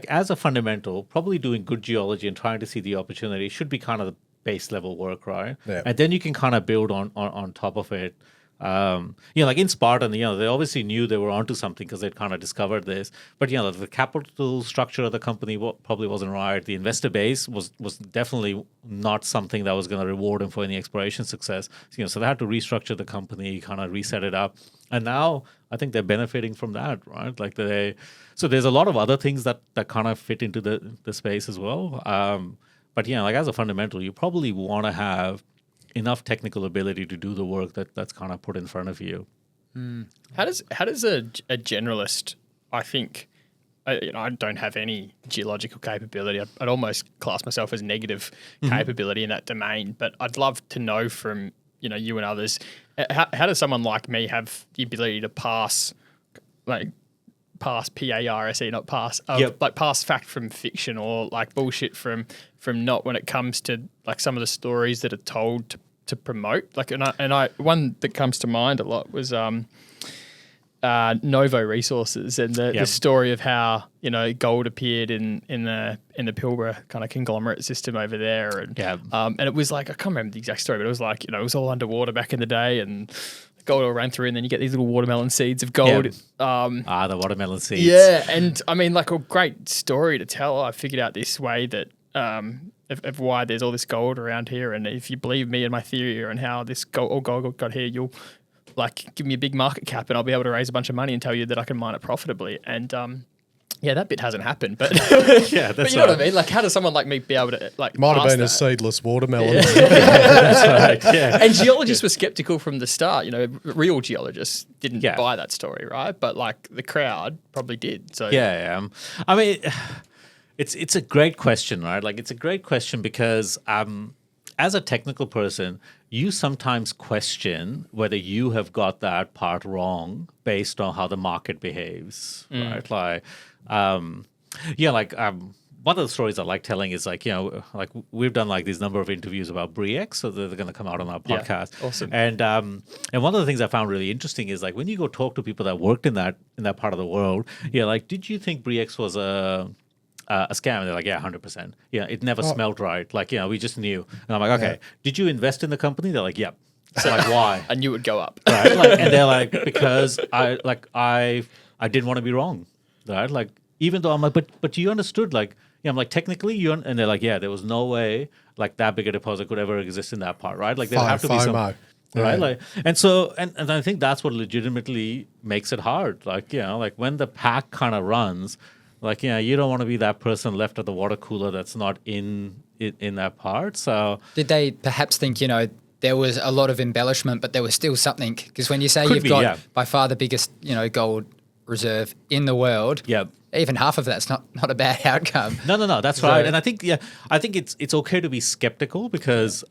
as a fundamental, probably doing good geology and trying to see the opportunity should be kind of the base level work, right? Yeah. And then you can kind of build on top of it. Like in Spartan, they obviously knew they were onto something because they'd kind of discovered this. But the capital structure of the company probably wasn't right. The investor base was definitely not something that was going to reward them for any exploration success. So they had to restructure the company, kind of reset it up, and now I think they're benefiting from that, right? So there's a lot of other things that kind of fit into the space as well. But as a fundamental, you probably want to have enough technical ability to do the work that's kind of put in front of you. How does a generalist, I think, I don't have any geological capability. I'd almost class myself as negative capability in that domain, but I'd love to know from you and others, how does someone like me have the ability to pass PARSE, not pass, pass fact from fiction, or like bullshit from not, when it comes to like some of the stories that are told to promote. Like, and I one that comes to mind a lot was Novo Resources and the story of how gold appeared in the Pilbara kind of conglomerate system over there, and it was like, I can't remember the exact story, but it was like it was all underwater back in the day, and gold all ran through, and then you get these little watermelon seeds of gold. The watermelon seeds. Yeah, and I mean, like, a great story to tell. I figured out this way that of why there's all this gold around here, and if you believe me and my theory and how this gold got here, you'll like give me a big market cap, and I'll be able to raise a bunch of money and tell you that I can mine it profitably. And that bit hasn't happened, but but you know what I mean. Like, how does someone like me be able to like? Might have been a seedless watermelon. That's right. Yeah. And geologists were skeptical from the start. Real geologists didn't buy that story, right? But like the crowd probably did. So I mean, it's a great question, right? Like, it's a great question because as a technical person, you sometimes question whether you have got that part wrong based on how the market behaves, right? Like, one of the stories I like telling is like we've done like these number of interviews about Briex, so they're going to come out on our podcast. Yeah, awesome. And one of the things I found really interesting is like when you go talk to people that worked in that part of the world, like, did you think Briex was a scam? And they're like, 100%. Yeah, it never smelled right. Like, we just knew. And I'm like, okay, did you invest in the company? They're like, yep. So like, why? I knew it would go up. Right. Like, and they're like, because I didn't want to be wrong. Right. Like, even though I'm like, but you understood, like, I'm like, technically and they're like, there was no way like that big a deposit could ever exist in that part. Right. Like, there have to be some. Right. Like, and so, and I think that's what legitimately makes it hard. Like, like when the pack kind of runs, like, you don't want to be that person left at the water cooler that's not in that part. So did they perhaps think, there was a lot of embellishment, but there was still something? Because when you say you've got by far the biggest, gold reserve in the world, even half of that's not a bad outcome. No, that's right. And I think it's okay to be skeptical because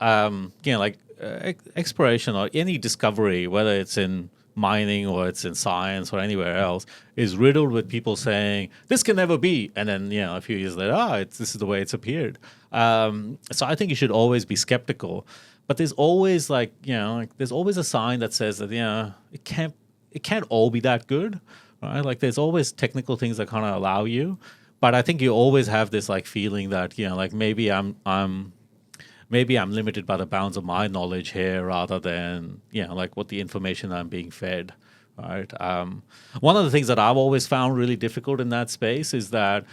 exploration or any discovery, whether it's in mining or it's in science or anywhere else, is riddled with people saying this can never be, and then a few years later, this is the way it's appeared. So I think you should always be skeptical, but there's always there's always a sign that says that it can't all be that good, right? Like there's always technical things that kind of allow you, but I think you always have this feeling that maybe I'm limited by the bounds of my knowledge here rather than what the information I'm being fed, right? One of the things that I've always found really difficult in that space is that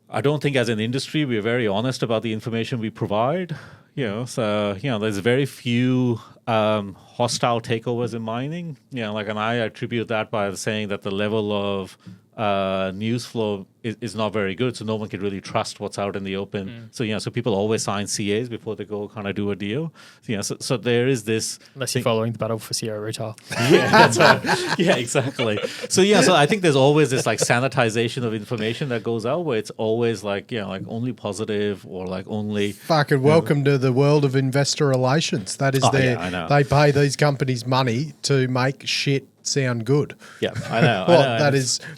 I don't think as an industry we're very honest about the information we provide. So there's very few hostile takeovers in mining. And I attribute that by saying that the level of news flow is not very good, so no one can really trust what's out in the open. So people always sign CAs before they go kind of do a deal. So there is this, unless you're following the battle for Sierra Rutile. Yeah, that's right. Yeah, exactly. So so I think there's always this sanitization of information that goes out where it's always only positive or only fucking welcome to the world of investor relations. That is I know. They pay these companies money to make shit sound good. Yeah, I know.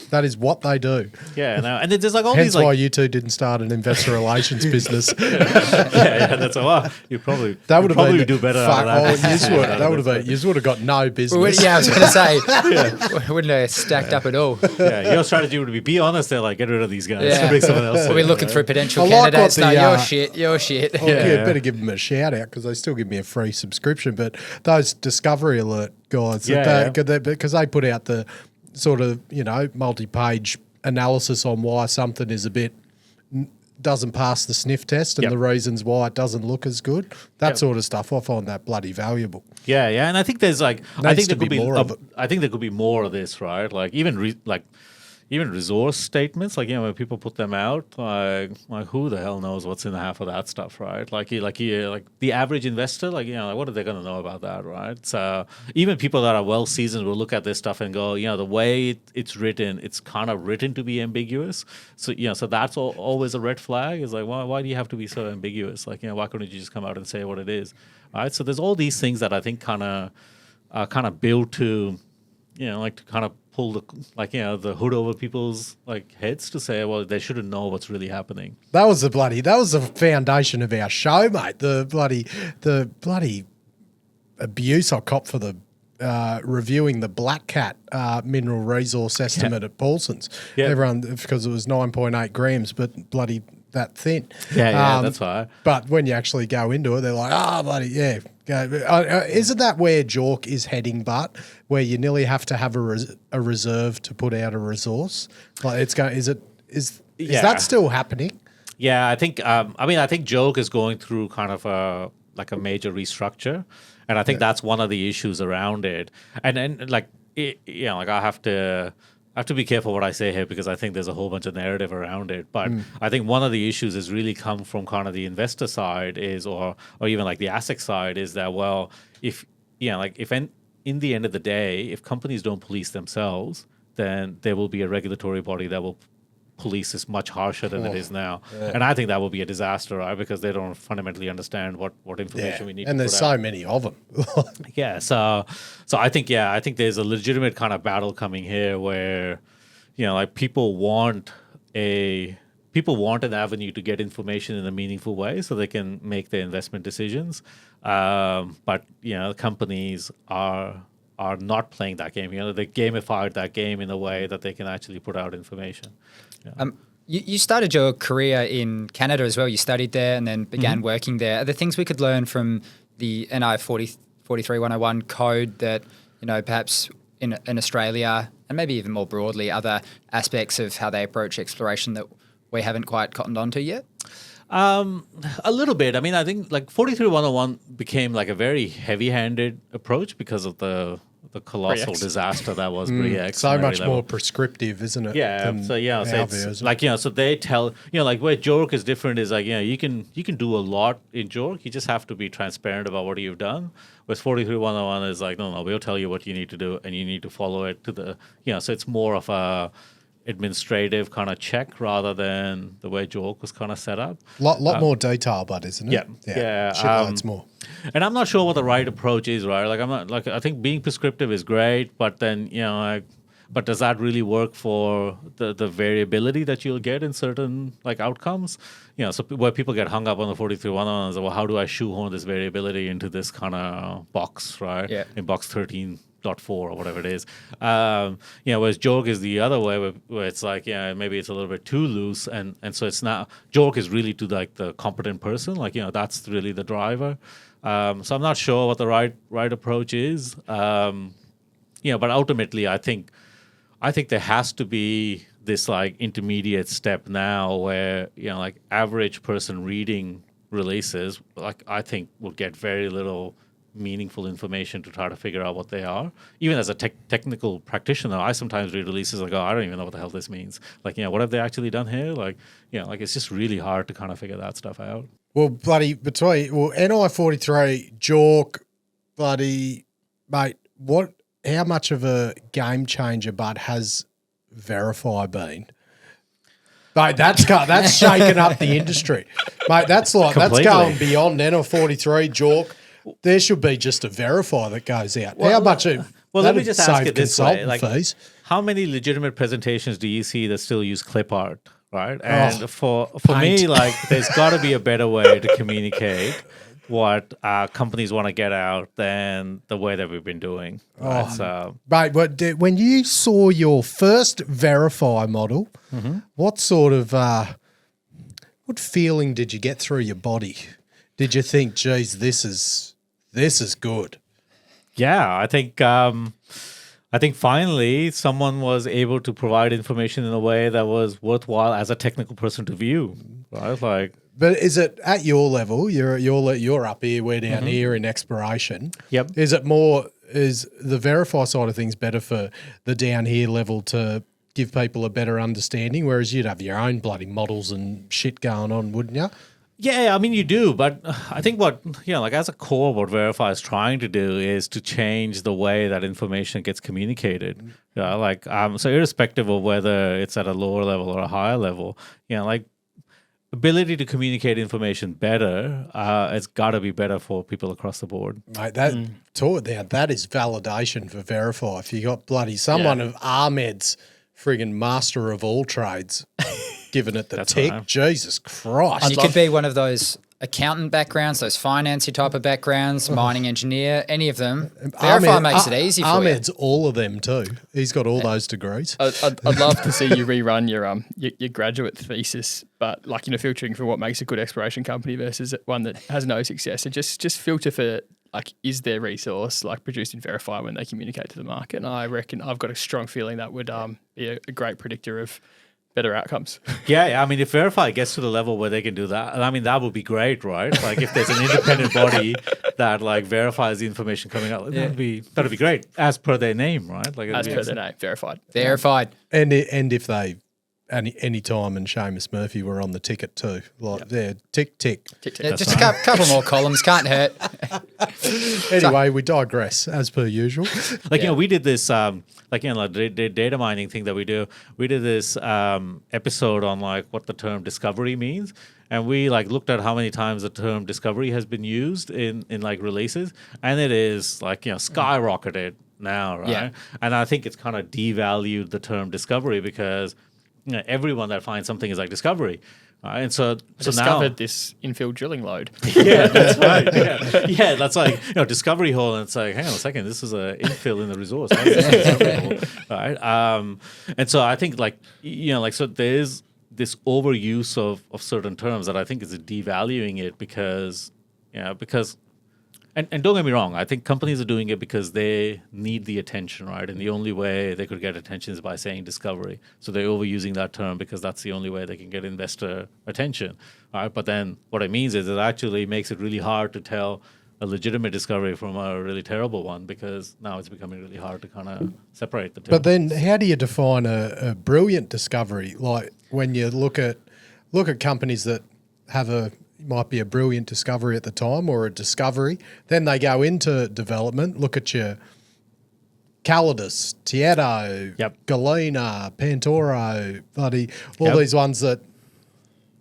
That is what they do. Yeah, I know. And then there's all Hence these why you two didn't start an investor relations business. yeah, that's you probably do better out of that. That would have been. You would have got no business. I was going to say, wouldn't have stacked up at all. Yeah, your strategy would be honest. They're get rid of these guys. Bring someone else. We'll be looking through potential candidates. You're shit. Yeah, better give them a shout out because they still give me a free subscription. But those Discovery Alert guys, because they put out the sort of multi-page analysis on why something is doesn't pass the sniff test and the reasons why it doesn't look as good. That sort of stuff. I find that bloody valuable. Yeah, and I think there's I think there could be more of it. I think there could be more of this, right? Even resource statements, when people put them out, who the hell knows what's in half of that stuff, right? The average investor, what are they going to know about that, right? So even people that are well seasoned will look at this stuff and go, the way it's written, it's kind of written to be ambiguous. So so that's always a red flag. Is why do you have to be so ambiguous? Why couldn't you just come out and say what it is, right? So there's all these things that I think kind of build to, to kind of pull the hood over people's heads to say, well, they shouldn't know what's really happening. That was the foundation of our show, mate. The bloody abuse I copped for the reviewing the Black Cat mineral resource estimate at Paulson's. Yeah. Everyone, because it was 9.8 grams, but bloody that thin. Yeah, that's right. But when you actually go into it, they're bloody, yeah. Isn't that where JORC is heading, but where you nearly have to have a reserve to put out a resource? Is that still happening? Yeah, I think. I think JORC is going through kind of a major restructure, and I think that's one of the issues around it. And I have to be careful what I say here because I think there's a whole bunch of narrative around it. But I think one of the issues has really come from kind of the investor side or even the ASIC side is that, well, if in the end of the day, if companies don't police themselves, then there will be a regulatory body that will police this much harsher than it is now. Yeah. And I think that will be a disaster, right? Because they don't fundamentally understand what information we need to put out. And there's so many of them. Yeah. So I think there's a legitimate kind of battle coming here where, people want an avenue to get information in a meaningful way so they can make their investment decisions. But companies are not playing that game. They gamified that game in a way that they can actually put out information. Yeah. You started your career in Canada as well. You studied there and then began working there. Are there things we could learn from the NI 43-101 code that, perhaps in Australia and maybe even more broadly, other aspects of how they approach exploration that we haven't quite cottoned onto yet? A little bit. I mean, I think 43-101 became a very heavy-handed approach because of the colossal Pre-X. disaster that was pre-X. So much more prescriptive, isn't it? Yeah. So it's so they tell where JORC is different is you can do a lot in JORC. You just have to be transparent about what you've done. Whereas 43-101 is no, we'll tell you what you need to do and you need to follow it to the so it's more of a administrative kind of check rather than the way JORC was kind of set up. Lot more detail, but isn't it? Yeah. Shitloads more. And I'm not sure what the right approach is, right? Like I'm not like I think being prescriptive is great, but then but does that really work for the variability that you'll get in certain like outcomes? So where people get hung up on the 43-101 is, well, how do I shoehorn this variability into this kind of box, right? Yeah. In box 13.4 or whatever it is. Whereas JORC is the other way where it's like, maybe it's a little bit too loose. And so it's not, JORC is really to like the competent person. Like, that's really the driver. So I'm not sure what the right approach is. But ultimately I think there has to be this like intermediate step now where, like average person reading releases, like I think will get very little meaningful information to try to figure out what they are. Even as a technical practitioner, I sometimes read releases and go, I don't even know what the hell this means. Like, what have they actually done here? Like, like it's just really hard to kind of figure that stuff out. Well, NI 43, JORC, mate, how much of a game changer, but has Verify been? Mate, that's shaken up the industry. Mate, that's going beyond NI 43, JORC. There should be just a Verify that goes out. How much? Let me just ask it this way: like, fees. How many legitimate presentations do you see that still use clip art? Right, and for me, like, there's got to be a better way to communicate what companies want to get out than the way that we've been doing. Right? Mate, when you saw your first Verify model, what sort of what feeling did you get through your body? Did you think, geez, this is good? Yeah, I think finally someone was able to provide information in a way that was worthwhile as a technical person to view. Right, like. But is it at your level? You're up here, we're down here in exploration. Yep. Is the Verify side of things better for the down here level to give people a better understanding? Whereas you'd have your own bloody models and shit going on, wouldn't you? Yeah, I mean, you do, but I think like as a core, what Verify is trying to do is to change the way that information gets communicated. So irrespective of whether it's at a lower level or a higher level, like ability to communicate information better, it's got to be better for people across the board. Mate, that is validation for Verify. If you got bloody someone of Ahmed's friggin' master of all trades giving it the tick, right. Jesus Christ. And you could be one of those accountant backgrounds, those financey type of backgrounds, mining engineer, any of them. Verify makes it easy for Ahmed's all of them too. He's got all those degrees. I'd love to see you rerun your graduate thesis, but like, filtering for what makes a good exploration company versus one that has no success, and just filter for like, is their resource like produced in Verify when they communicate to the market? And I reckon I've got a strong feeling that would be a great predictor of better outcomes. Yeah, I mean, if Verify gets to the level where they can do that, I mean, that would be great, right? Like, if there's an independent body that like verifies the information coming out, that'd be great, as per their name, right? Like, as per their name, verified. And if they any time and Seamus Murphy were on the ticket too, like there, tick. Yeah, just a couple more columns, can't hurt. Anyway, we digress as per usual. We did this the data mining thing that we do. We did this episode on like what the term discovery means, and we like looked at how many times the term discovery has been used in like releases, and it is like skyrocketed now, right? Yeah. And I think it's kind of devalued the term discovery because everyone that finds something is like discovery. And so discovered now, this infill drilling load. Yeah, that's right. Yeah, that's like discovery hole, and it's like, hang on a second, this is a infill in the resource. How is this a discovery hole? Right. And so I think so there's this overuse of certain terms that I think is devaluing it because And don't get me wrong, I think companies are doing it because they need the attention, right? And the only way they could get attention is by saying discovery. So they're overusing that term because that's the only way they can get investor attention, right? But then what it means is it actually makes it really hard to tell a legitimate discovery from a really terrible one because now it's becoming really hard to kind of separate the two. But then how do you define a brilliant discovery? Like when you look at companies that have might be a brilliant discovery at the time or a discovery. Then they go into development, look at your Calidus, Tieto, Galena, Pantoro, bloody all these ones that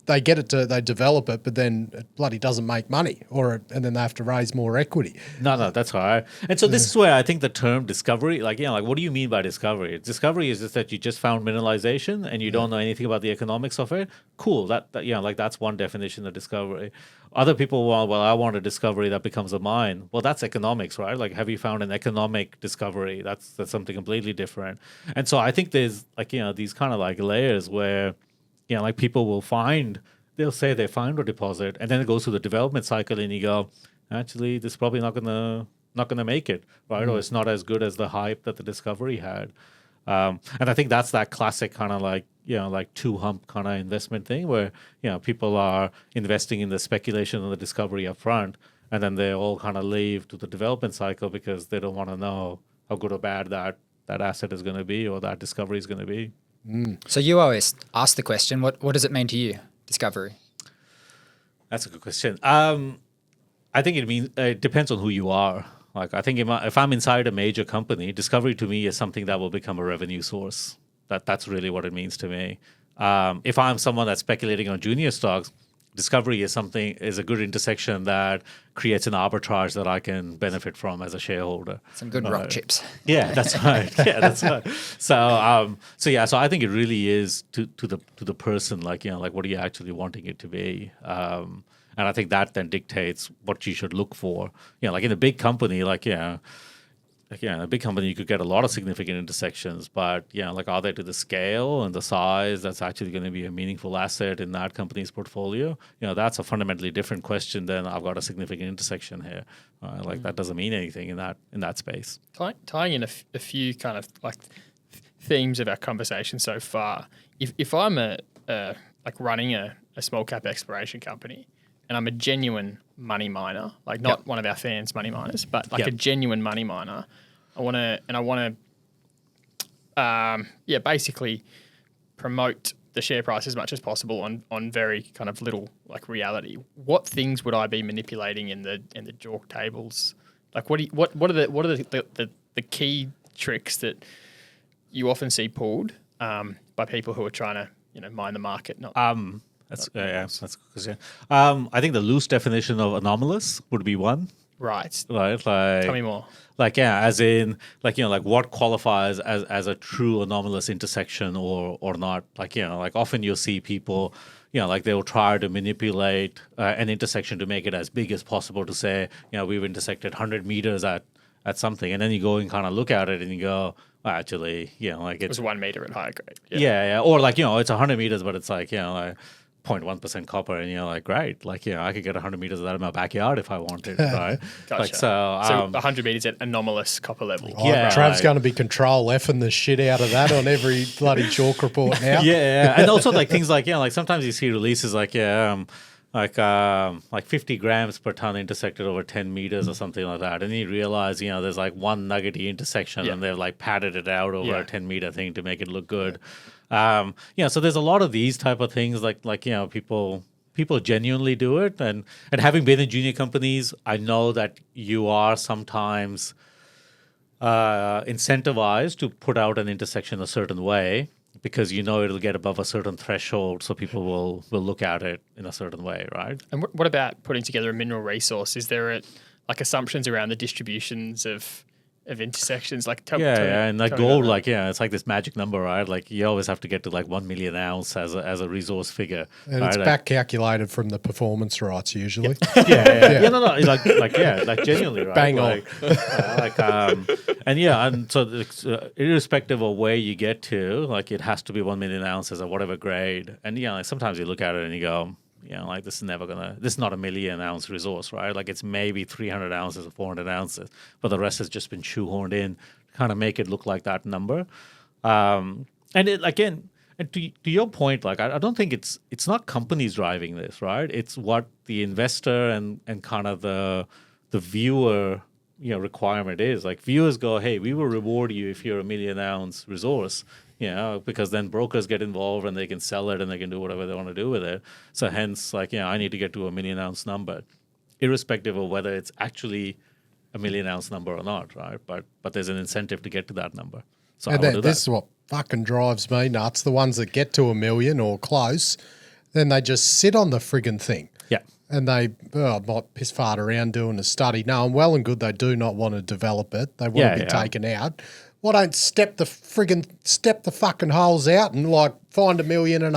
they develop it, but then it bloody doesn't make money, and then they have to raise more equity. No, that's right. And so this is where I think the term discovery, like what do you mean by discovery? Discovery is just that you just found mineralization and you don't know anything about the economics of it. Cool. That's one definition of discovery. Other people want, I want a discovery that becomes a mine. Well, that's economics, right? Like, have you found an economic discovery? That's something completely different. And so I think there's these kind of like layers where like people will they'll say they find a deposit, and then it goes through the development cycle, and you go, actually, this is probably not gonna make it, right? Or it's not as good as the hype that the discovery had. And I think that's that classic kind of like two hump kind of investment thing where people are investing in the speculation and the discovery up front, and then they all kind of leave to the development cycle because they don't want to know how good or bad that asset is going to be or that discovery is going to be. So you always ask the question, what does it mean to you, discovery? That's a good question. I think it depends on who you are. Like, I think if I'm inside a major company, discovery to me is something that will become a revenue source. That's really what it means to me. If I'm someone that's speculating on junior stocks, discovery is a good intersection that creates an arbitrage that I can benefit from as a shareholder. Some good rock chips. Yeah, that's right. Yeah, that's right. So I think it really is to the person, like what are you actually wanting it to be? And I think that then dictates what you should look for. Like in a big company, in a big company, you could get a lot of significant intersections, but are they to the scale and the size that's actually going to be a meaningful asset in that company's portfolio? That's a fundamentally different question than I've got a significant intersection here. That doesn't mean anything in that space. Tying in a few kind of like themes of our conversation so far, if I'm running a small cap exploration company and I'm a genuine money miner, like not one of our fans' money miners, but like a genuine money miner. I want to basically promote the share price as much as possible on very kind of little like reality. What things would I be manipulating in the JORC tables? Like what are the key tricks that you often see pulled by people who are trying to mine the market? That's a good question. I think the loose definition of anomalous would be one. Right. Like, tell me more. As in, what qualifies as a true anomalous intersection or not. Often you'll see people, they'll try to manipulate an intersection to make it as big as possible to say, we've intersected 100 meters at something. And then you go and kind of look at it and you go, well, actually, it was 1 meter at higher grade. Yeah. Or it's 100 meters, but it's 0.1% copper, and you're like, great, I could get 100 meters of that in my backyard if I wanted, right? Gotcha. So 100 meters at anomalous copper level. Yeah, Trav's going to be control F-ing the shit out of that on every bloody JORC report now. Yeah, and also things sometimes you see releases 50 grams per ton intersected over 10 meters or something like that, and you realize there's one nuggety intersection and they've padded it out over a 10-meter thing to make it look good. So there's a lot of these type of things people genuinely do it, and having been in junior companies, I know that you are sometimes incentivized to put out an intersection a certain way because it'll get above a certain threshold, so people will look at it in a certain way, right? And what about putting together a mineral resource? Is there assumptions around the distributions of intersections? And gold, it's this magic number, right? You always have to get to 1 million ounce as a resource figure, and right? it's back calculated from the performance rights usually. Genuinely, right? Bang on. And so irrespective of where you get to, it has to be 1 million ounces or whatever grade, and sometimes you look at it and you go, this is not a 1 million ounce resource, right? It's maybe 300 ounces or 400 ounces, but the rest has just been shoehorned in to kind of make it look like that number. And to your point, I don't think it's not companies driving this, right? It's what the investor and kind of the viewer, requirement is. Viewers go, hey, we will reward you if you're a 1 million ounce resource. Because then brokers get involved and they can sell it and they can do whatever they want to do with it. So hence, I need to get to a 1 million ounce number, irrespective of whether it's actually a million ounce number or not, right? But there's an incentive to get to that number. So And then this is what fucking drives me nuts. The ones that get to a million or close, then they just sit on the friggin' thing. Yeah. And they might piss fart around doing a study. No, and well and good they do not want to develop it. They want to be taken out. Why don't step the fucking holes out and like find 1.5 million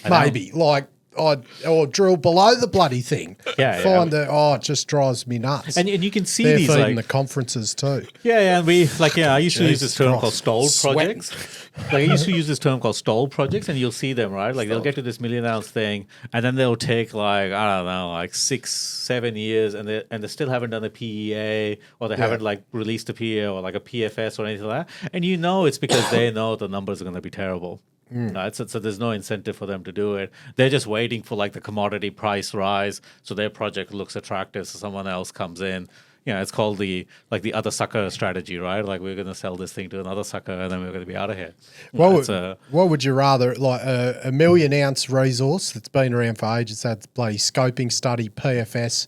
maybe? Like or drill below the bloody thing. It just drives me nuts. And you can see they're these feeding like the conferences too. Yeah, and I used to use this term called stalled projects. Like I used to use this term called stalled projects, and you'll see them, right? Like they'll get to this 1 million ounce thing, and then they'll take like, I don't know, like 6-7 years, and they still haven't done a PEA, or they haven't like released a PEA or like a PFS or anything like that. And it's because they know the numbers are going to be terrible. Right? So there's no incentive for them to do it. They're just waiting for like the commodity price rise, so their project looks attractive, so someone else comes in. It's called the other sucker strategy, right? Like we're going to sell this thing to another sucker, and then we're going to be out of here. What would you rather, like a 1 million ounce resource that's been around for ages, that's bloody scoping study, PFS,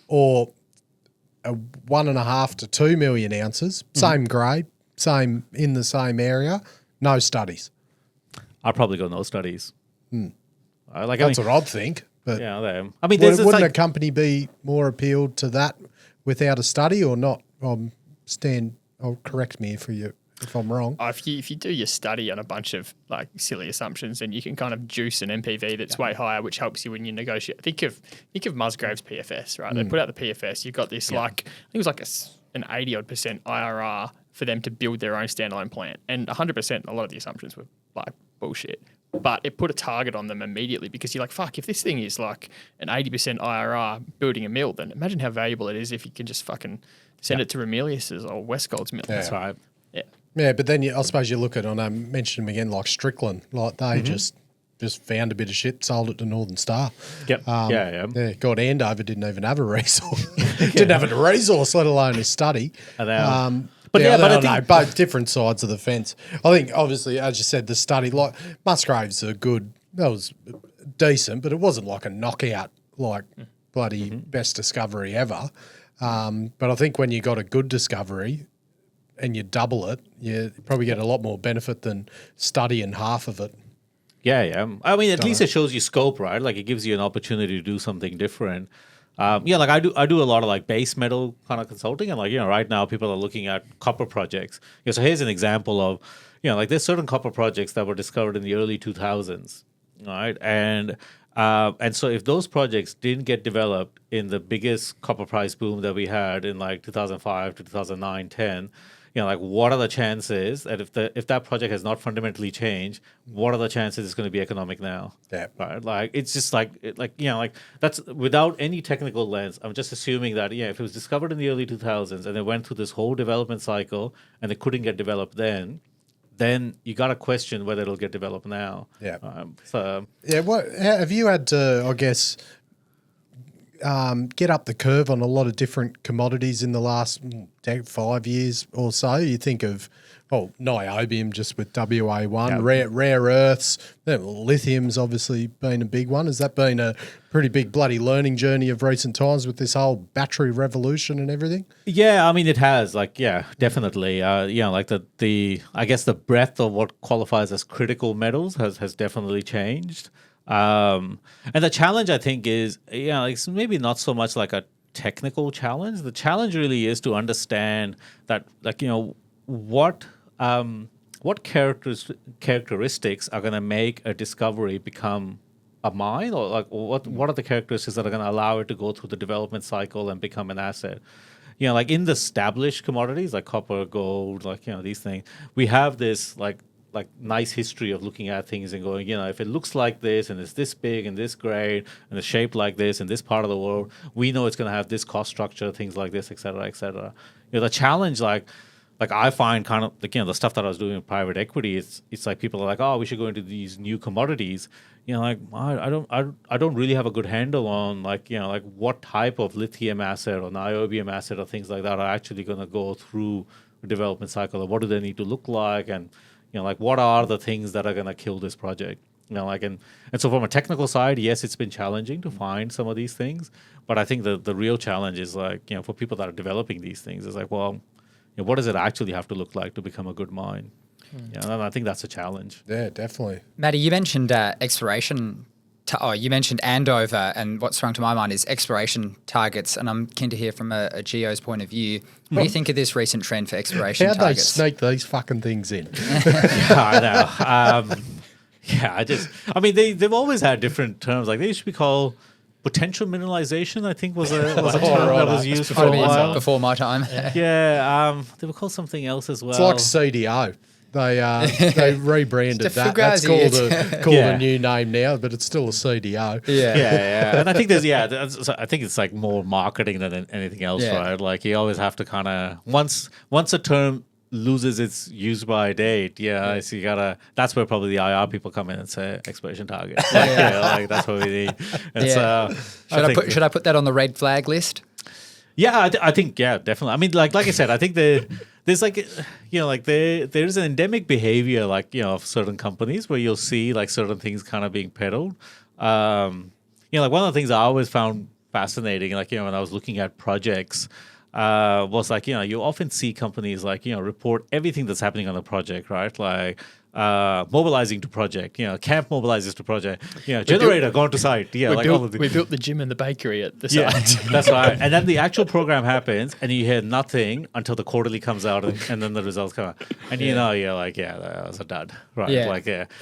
or a 1.5 to 2 million ounces, same grade, same in the same area, no studies? I'd probably go no studies. That's what I'd think. But I mean, wouldn't a company be more appealed to that without a study or not? Correct me if I'm wrong. If you do your study on a bunch of like silly assumptions, then you can kind of juice an MPV that's way higher, which helps you when you negotiate. Think of Musgrave's PFS, right? They put out the PFS. You've got this like I think it was like an 80% IRR for them to build their own standalone plant, and 100%. A lot of the assumptions were like bullshit. But it put a target on them immediately because you're like, fuck, if this thing is like an 80% IRR building a mill, then imagine how valuable it is if you can just fucking send it to Ramelius's or Westgold's mill. Yeah. That's right. Yeah. Yeah, but then I suppose you look at, and I mentioned them again, like Strickland, like they just found a bit of shit, sold it to Northern Star. Yep. God, Andover didn't even have a resource. Didn't have a resource, let alone a study. But both different sides of the fence. I think, obviously, as you said, the study, like Musgraves are good. That was decent, but it wasn't like a knockout, like bloody best discovery ever. But I think when you got a good discovery and you double it, you probably get a lot more benefit than studying half of it. Yeah. I mean, at least it shows you scope, right? Like it gives you an opportunity to do something different. Like I do a lot of like base metal kind of consulting, and like right now people are looking at copper projects. So here's an example of like there's certain copper projects that were discovered in the early 2000s, right? And so if those projects didn't get developed in the biggest copper price boom that we had in like 2005 to 2009, 10. Like what are the chances that if that project has not fundamentally changed, what are the chances it's going to be economic now? Yeah. Right. Like it's just like that's without any technical lens. I'm just assuming that if it was discovered in the early 2000s and it went through this whole development cycle and it couldn't get developed then you got to question whether it'll get developed now. Yeah. What have you had to, I guess, get up the curve on a lot of different commodities in the last 5 years or so? You think of niobium just with WA1, rare earths, lithium's obviously been a big one. Has that been a pretty big bloody learning journey of recent times with this whole battery revolution and everything? Yeah, I mean it has. Definitely. Like I guess the breadth of what qualifies as critical metals has definitely changed. And the challenge, I think, is it's maybe not so much like a technical challenge. The challenge really is to understand that, what characteristics are going to make a discovery become a mine, or like what are the characteristics that are going to allow it to go through the development cycle and become an asset. Like in the established commodities like copper, gold, these things, we have this like nice history of looking at things and going, if it looks like this and it's this big and this grade and it's shaped like this in this part of the world, we know it's going to have this cost structure, things like this, et cetera, et cetera. The challenge, like I find kind of the stuff that I was doing in private equity, it's like people are like, oh, we should go into these new commodities. I don't really have a good handle on what type of lithium asset or niobium asset or things like that are actually going to go through a development cycle, or what do they need to look like, and what are the things that are going to kill this project? and so from a technical side, yes, it's been challenging to find some of these things, but I think the real challenge is for people that are developing these things is well, what does it actually have to look like to become a good mine? And I think that's a challenge. Yeah, definitely. Matty, you mentioned exploration. You mentioned Andover, and what sprung to my mind is exploration targets. And I'm keen to hear from a geo's point of view. What do you think of this recent trend for exploration How'd targets? they sneak these fucking things in? Yeah, I know. They've always had different terms. Like they used to be called potential mineralization, I think was a term that was used for a while. Before my time. Yeah, they were called something else as well. It's like CDO. They rebranded that. That's called a new name now, but it's still a CDO. Yeah. And I think I think it's like more marketing than anything else, right? Like you always have to kind of once a term loses its use by date, so you gotta. That's where probably the IR people come in and say exploration target. That's what we need. And should I put that on the red flag list? Yeah, I think definitely. I mean, like I said, I think there's there's an endemic behavior of certain companies where you'll see certain things kind of being peddled. One of the things I always found fascinating, when I was looking at projects, was you often see companies report everything that's happening on the project, right? Like mobilizing to project, camp mobilizes to project, generator gone to site, we built the gym and the bakery at the site. That's right. And then the actual program happens, and you hear nothing until the quarterly comes out, and then the results come out, and that was a dud, right?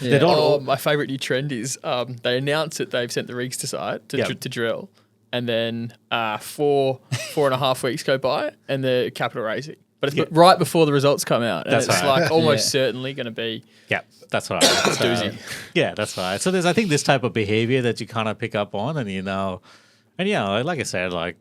They don't. My favorite new trend is they announce that they've sent the rigs to site to drill, and then 4.5 weeks go by, and the capital raising. But it's right before the results come out. And it's almost certainly going to be. Yeah, that's right. Doozy. Yeah, that's right. So there's, I think, this type of behavior that you kind of pick up on, and like I said,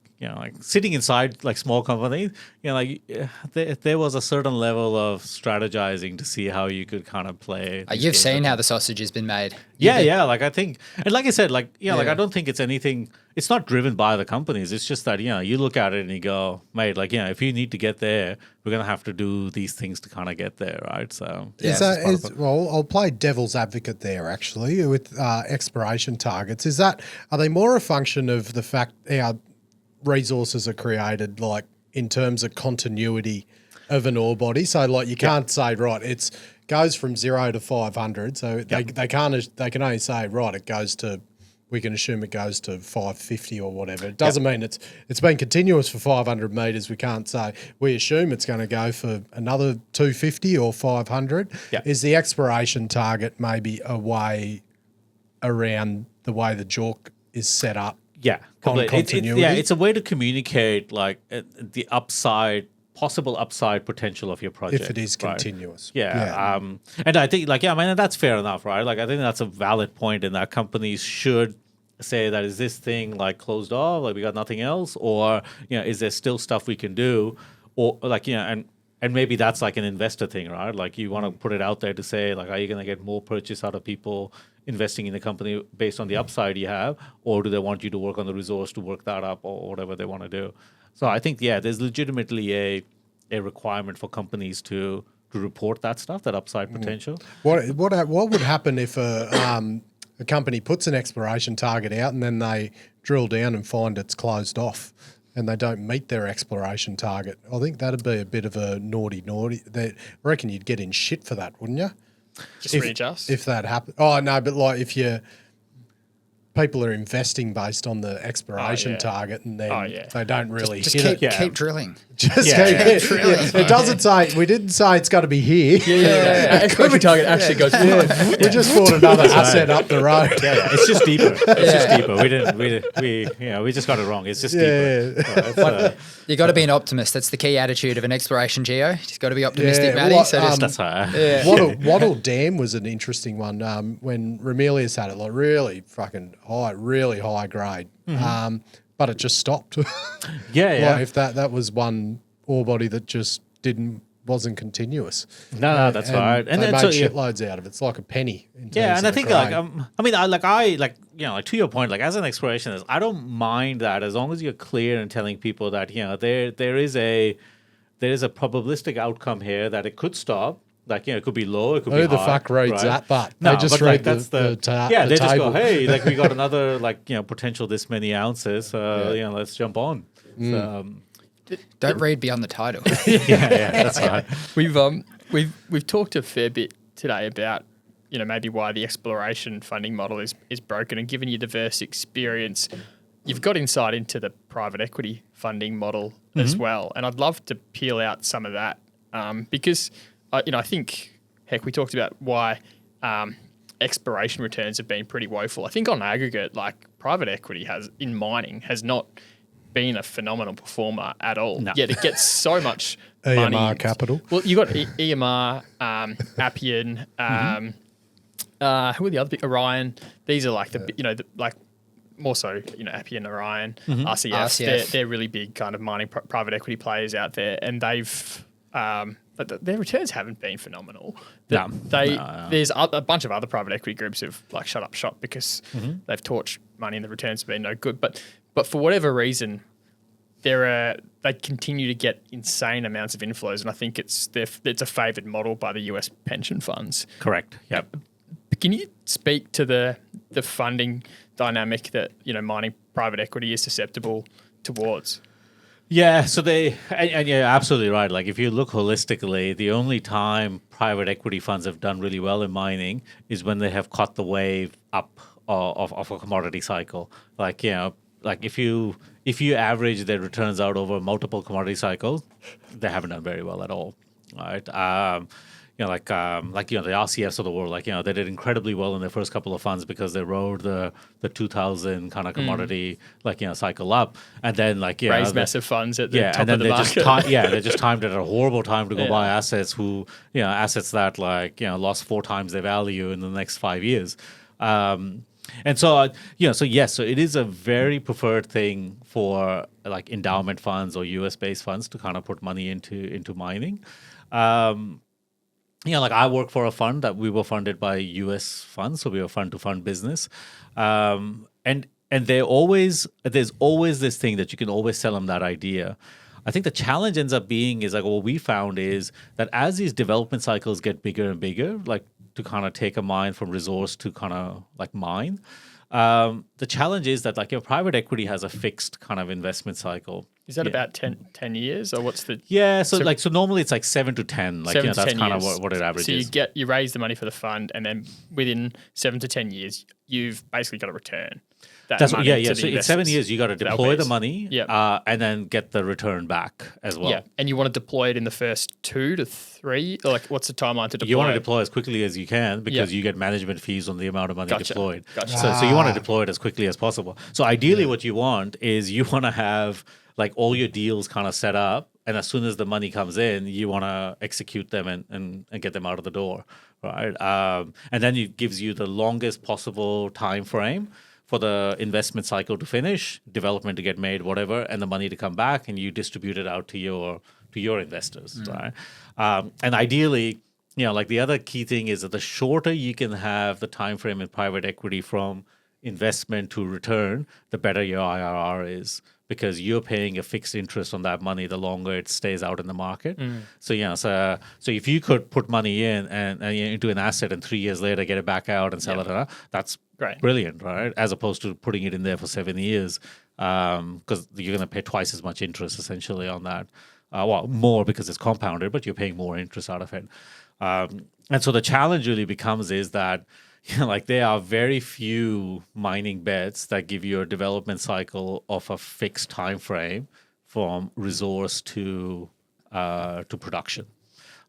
sitting inside small companies, there was a certain level of strategizing to see how you could kind of play. You've seen how the sausage has been made. I think, and like I said, I don't think it's anything. It's not driven by the companies. It's just that you look at it and you go, mate, if you need to get there, we're gonna have to do these things to kind of get there, right? So I'll play devil's advocate there actually with exploration targets. Are they more a function of the fact our resources are created in terms of continuity of an ore body? So you can't say it goes from 0 to 500. So they can only say it goes to. We can assume it goes to 550 or whatever. It doesn't mean it's been continuous for 500 metres. We can't say. We assume it's going to go for another 250 or 500. Is the exploration target maybe a way around the way the JORC is set up? Yeah, on continuity? It's a way to communicate the possible upside potential of your project. If it is continuous. Right? And I think that's fair enough, right? I think that's a valid point in that companies should say that is this thing closed off, we got nothing else, or is there still stuff we can do, or and maybe that's an investor thing, right? You want to put it out there to say are you going to get more purchase out of people investing in the company based on the upside you have, or do they want you to work on the resource to work that up, or whatever they want to do? So I think there's legitimately a requirement for companies to report that stuff, that upside potential. What would happen if a company puts an exploration target out and then they drill down and find it's closed off and they don't meet their exploration target? I think that'd be a bit of a naughty. I reckon you'd get in shit for that, wouldn't you? Just readjust. If that happened. Oh, no, but if people are investing based on the exploration target and then they don't really hit it. Keep drilling. Keep drilling. It doesn't say, we didn't say it's got to be here. Exploration target actually goes. We just bought another asset up the road. It's just deeper. We just got it wrong. It's just deeper. You got to be an optimist. That's the key attitude of an exploration geo. You just got to be optimistic, Matty. That's right. Wattle Dam was an interesting one when Ramelius had it, really fucking high, really high grade. But it just stopped. If that was one ore body that just wasn't continuous. No, that's right. And they made shitloads out of it. It's like a penny. And I think to your point, as an explorationist, I don't mind that as long as you're clear in telling people that there is a probabilistic outcome here that it could stop. Like, it could be low, it could Who be the high, fuck reads right? that? But No, they just but, read like, that's the yeah, the they just table. go, hey, like, we got another, like, potential this many ounces, let's jump on. So, Don't read beyond the title. yeah, that's right. We've talked a fair bit today about maybe why the exploration funding model is broken, and given your diverse experience, you've got insight into the private equity funding model as well. And I'd love to peel out some of that because I think, heck, we talked about why exploration returns have been pretty woeful. I think on aggregate, like private equity in mining has not been a phenomenal performer at all. No. Yet it gets so much money. EMR Capital. Well, you got EMR, Appian, who are the other big? Orion. These are like like more so, Appian, Orion, RCF. They're really big kind of mining private equity players out there, and they've but their returns haven't been phenomenal. There's a bunch of other private equity groups who've like shut up shop because they've torched money and the returns have been no good. But for whatever reason, they continue to get insane amounts of inflows, and I think it's a favoured model by the US pension funds. Correct. Yep. Can you speak to the funding dynamic that mining private equity is susceptible towards? Yeah, so and you're absolutely right. Like, if you look holistically, the only time private equity funds have done really well in mining is when they have caught the wave up of a commodity cycle. Like, like if you average their returns out over multiple commodity cycles, they haven't done very well at all, right? The RCFs of the world, they did incredibly well in their first couple of funds because they rode the 2000 kind of commodity cycle up, and then raised massive funds at the top and then of the market. they just timed it at a horrible time to go buy assets assets that lost 4 times their value in the next 5 years. And so, so it is a very preferred thing for like endowment funds or US-based funds to kind of put money into mining. I work for a fund that we were funded by US funds, so we were fund-to-fund business. And there's always this thing that you can always sell them that idea. I think the challenge ends up being is what we found is that as these development cycles get bigger and bigger, like to kind of take a mine from resource to kind of like mine, the challenge is that private equity has a fixed kind of investment cycle. Is that about 10 years, or what's the? Yeah, so normally it's like 7 to 10. That's 10 kind of years. what it averages. So you raise the money for the fund, and then within 7 to 10 years, you've basically got to return that money to the So in 7 years, you got to deploy the money, and then get the return back as well. Yeah, and you want to deploy it in the first 2 to 3. Like, what's the timeline to deploy? You want to deploy as quickly as you can because you get management fees on the amount of money deployed. Gotcha. So you want to deploy it as quickly as possible. So ideally, what you want is you want to have all your deals kind of set up, and as soon as the money comes in, you want to execute them and get them out of the door, right? And then it gives you the longest possible time frame for the investment cycle to finish, development to get made, whatever, and the money to come back, and you distribute it out to your investors, right? And ideally, the other key thing is that the shorter you can have the time frame in private equity from investment to return, the better your IRR is, because you're paying a fixed interest on that money the longer it stays out in the market. So if you could put money in and into an asset and 3 years later get it back out and sell it, that's great, brilliant, right? As opposed to putting it in there for 7 years, because you're going to pay twice as much interest essentially on that. More because it's compounded, but you're paying more interest out of it. And so the challenge really becomes is that there are very few mining bets that give you a development cycle of a fixed time frame from resource to production,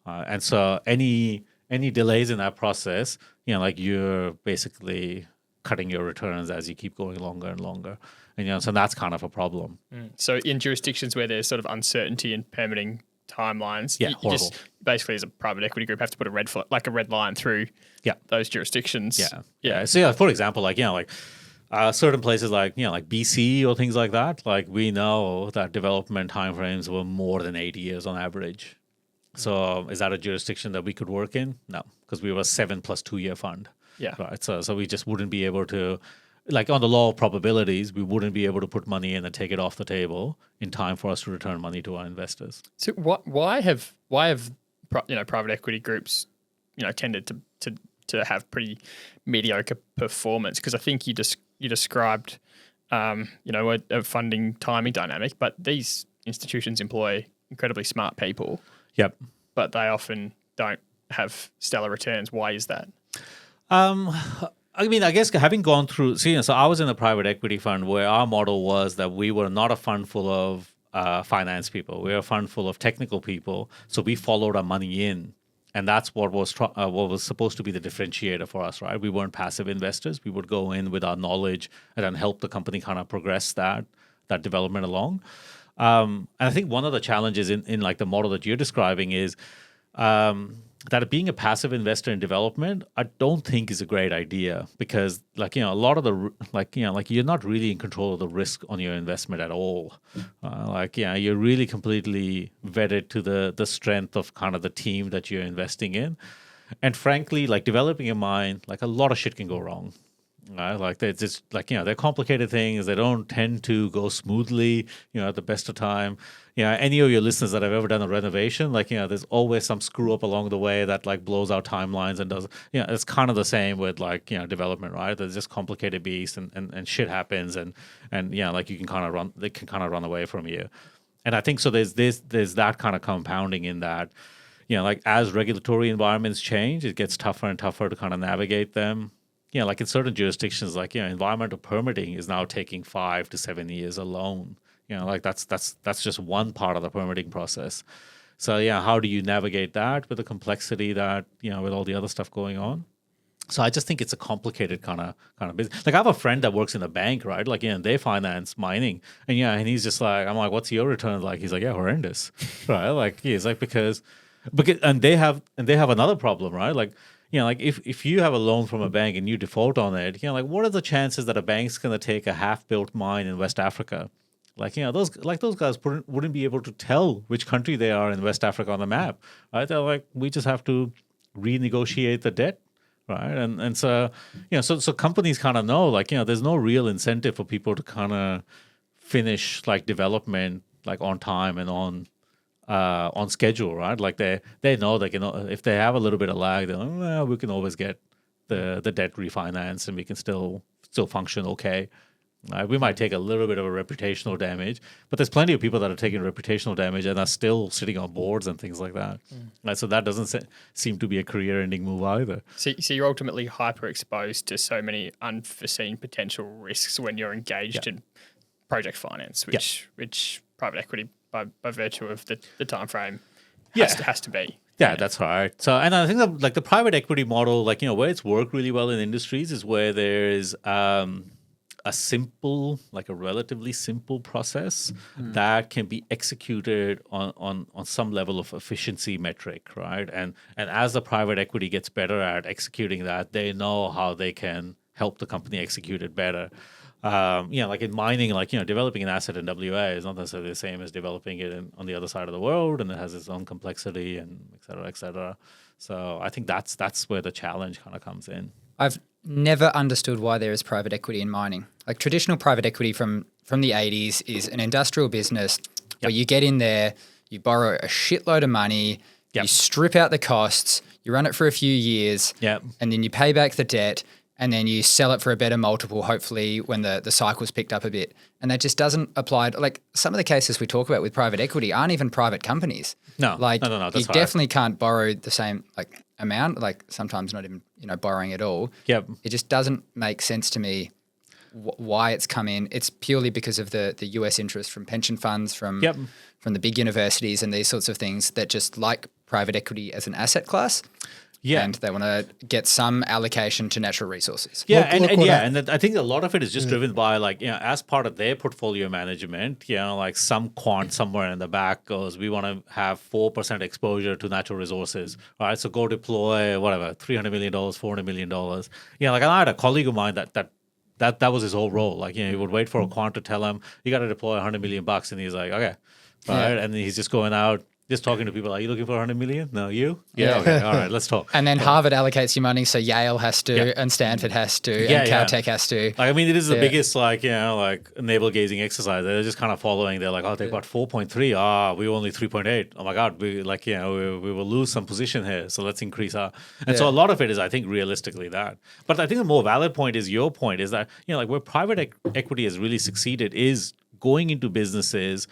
and so any delays in that process, you're basically cutting your returns as you keep going longer and longer, and so that's kind of a problem. So in jurisdictions where there's sort of uncertainty in permitting timelines, you just basically as a private equity group have to put a red line through those jurisdictions. So for example, certain places like BC or things like that, we know that development timeframes were more than 80 years on average. So is that a jurisdiction that we could work in? No, because we were a 7 plus 2 year fund. Right. So we just wouldn't be able to, on the law of probabilities, we wouldn't be able to put money in and take it off the table in time for us to return money to our investors. So why have private equity groups, tended to have pretty mediocre performance, because I think you described, a funding timing dynamic, but these institutions employ incredibly smart people. Yep. But they often don't have stellar returns. Why is that? I mean, I guess having gone through, so I was in a private equity fund where our model was that we were not a fund full of finance people. We were a fund full of technical people. So we followed our money in. And that's what was supposed to be the differentiator for us, right? We weren't passive investors. We would go in with our knowledge and then help the company kind of progress that development along. And I think one of the challenges in like the model that you're describing is that being a passive investor in development, I don't think is a great idea, because a lot of the you're not really in control of the risk on your investment at all. You're really completely vetted to the strength of kind of the team that you're investing in. And frankly, developing a mine, a lot of shit can go wrong. Right? They're complicated things. They don't tend to go smoothly, at the best of time. Any of your listeners that have ever done a renovation, there's always some screw up along the way that blows out timelines and does, it's kind of the same with development, right? There's just complicated beasts and shit happens and you can kind of they can kind of run away from you. And I think so there's that kind of compounding in that, as regulatory environments change, it gets tougher and tougher to kind of navigate them. In certain jurisdictions, environmental permitting is now taking 5 to 7 years alone. That's just one part of the permitting process. So how do you navigate that with the complexity that with all the other stuff going on? So I just think it's a complicated kind of business. I have a friend that works in a bank, right? They finance mining, and he's just I'm like, what's your return like? He's like, yeah, horrendous, right? He's like because and they have another problem, right? If you have a loan from a bank and you default on it, what are the chances that a bank's going to take a half-built mine in West Africa? Those guys wouldn't be able to tell which country they are in West Africa on the map, right? They're like, we just have to renegotiate the debt, right? And so, so companies kind of know, there's no real incentive for people to kind of finish development on time and on schedule, right? They know they can, if they have a little bit of lag, they're like, well, we can always get the debt refinanced and we can still function okay. We might take a little bit of a reputational damage, but there's plenty of people that are taking reputational damage and are still sitting on boards and things like that. Right? So that doesn't seem to be a career-ending move either. So you're ultimately hyper-exposed to so many unforeseen potential risks when you're engaged in project finance, which private equity, by virtue of the time frame, has to be. Yeah, that's right. So, and I think that the private equity model, where it's worked really well in industries is where there is a simple, a relatively simple process that can be executed on some level of efficiency metric, right? And as the private equity gets better at executing that, they know how they can help the company execute it better. In mining, developing an asset in WA is not necessarily the same as developing it on the other side of the world, and it has its own complexity and et cetera, et cetera. So I think that's where the challenge kind of comes in. I've never understood why there is private equity in mining. Traditional private equity from the 80s is an industrial business where you get in there, you borrow a shitload of money, you strip out the costs, you run it for a few years, and then you pay back the debt, and then you sell it for a better multiple, hopefully when the cycle's picked up a bit. And that just doesn't apply. Some of the cases we talk about with private equity aren't even private companies. No, that's you definitely can't borrow the same amount, sometimes not even borrowing at all. Yep. It just doesn't make sense to me why it's come in. It's purely because of the US interest from pension funds, from the big universities and these sorts of things that just like private equity as an asset class. Yeah. And they want to get some allocation to natural resources. Yeah, and I think a lot of it is just driven by as part of their portfolio management, some quant somewhere in the back goes, we want to have 4% exposure to natural resources, right? So go deploy whatever, $300 million, $400 million. I had a colleague of mine that was his whole role. He would wait for a quant to tell him, you got to deploy $100 million, and he's like, okay. Right, and he's just going out Just talking to people, are you looking for 100 million? No, you? Yeah, okay, all right, let's talk. And then Harvard allocates you money, so Yale has to, and Stanford has to, and Caltech has to. Like, I mean, it is the biggest, like, navel gazing exercise. They're just kind of following. They're like, oh, they got 4.3. We were only 3.8. Oh my God, we will lose some position here. So let's increase our. And so a lot of it is, I think, realistically that. But I think the more valid point is your point is that, like where private equity has really succeeded is going into businesses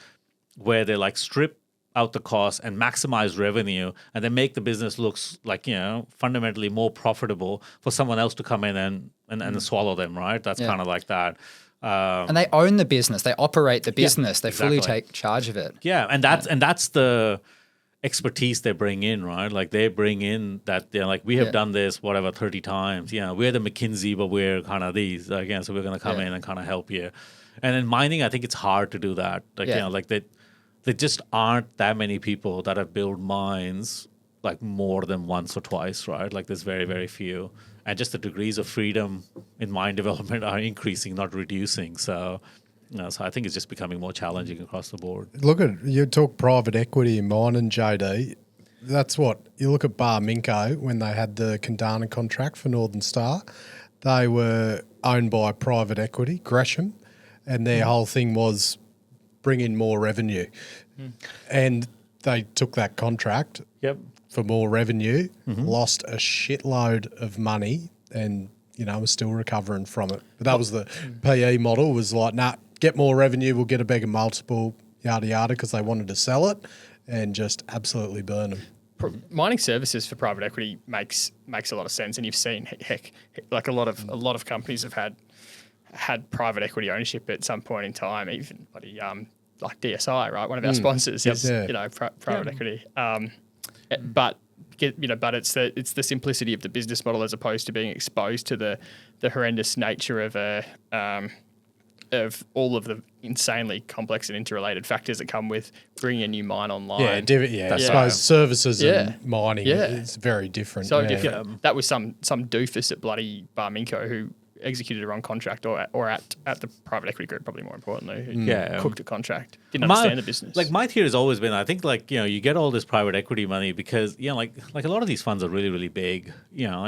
where they like strip out the cost and maximize revenue, and then make the business looks like fundamentally more profitable for someone else to come in and swallow them, right? That's kind of like that. And they own the business, they operate the business, they fully take charge of it. Yeah, and that's the expertise they bring in, right? Like they bring in that they're like, we have done this 30 times. We're the McKinsey, but we're kind of these again, so we're going to come in and kind of help you. And in mining, I think it's hard to do that. Like there just aren't that many people that have built mines like more than once or twice, right? Like there's very, very few. And just the degrees of freedom in mine development are increasing, not reducing. So, so I think it's just becoming more challenging across the board. Look at, you talk private equity in mining, JD. That's what, you look at Bar Minco when they had the Kundana contract for Northern Star. They were owned by private equity, Gresham, and their whole thing was bring in more revenue. And they took that contract for more revenue, lost a shitload of money, and was still recovering from it. But that was the PE model, was like, nah, get more revenue, we'll get a bigger multiple, yada yada, because they wanted to sell it and just absolutely burn them. Mining services for private equity makes a lot of sense, and you've seen like a lot of companies have had private equity ownership at some point in time, even like DSI, right? One of our sponsors is private equity. But it's the simplicity of the business model as opposed to being exposed to the horrendous nature of all of the insanely complex and interrelated factors that come with bringing a new mine online. I suppose services and mining is very different. So different. That was some doofus at bloody Bar Minco who executed a wrong contract, or at the private equity group, probably more importantly, who cooked a contract, didn't understand the business. Like my theory has always been, I think you get all this private equity money because like a lot of these funds are really, really big.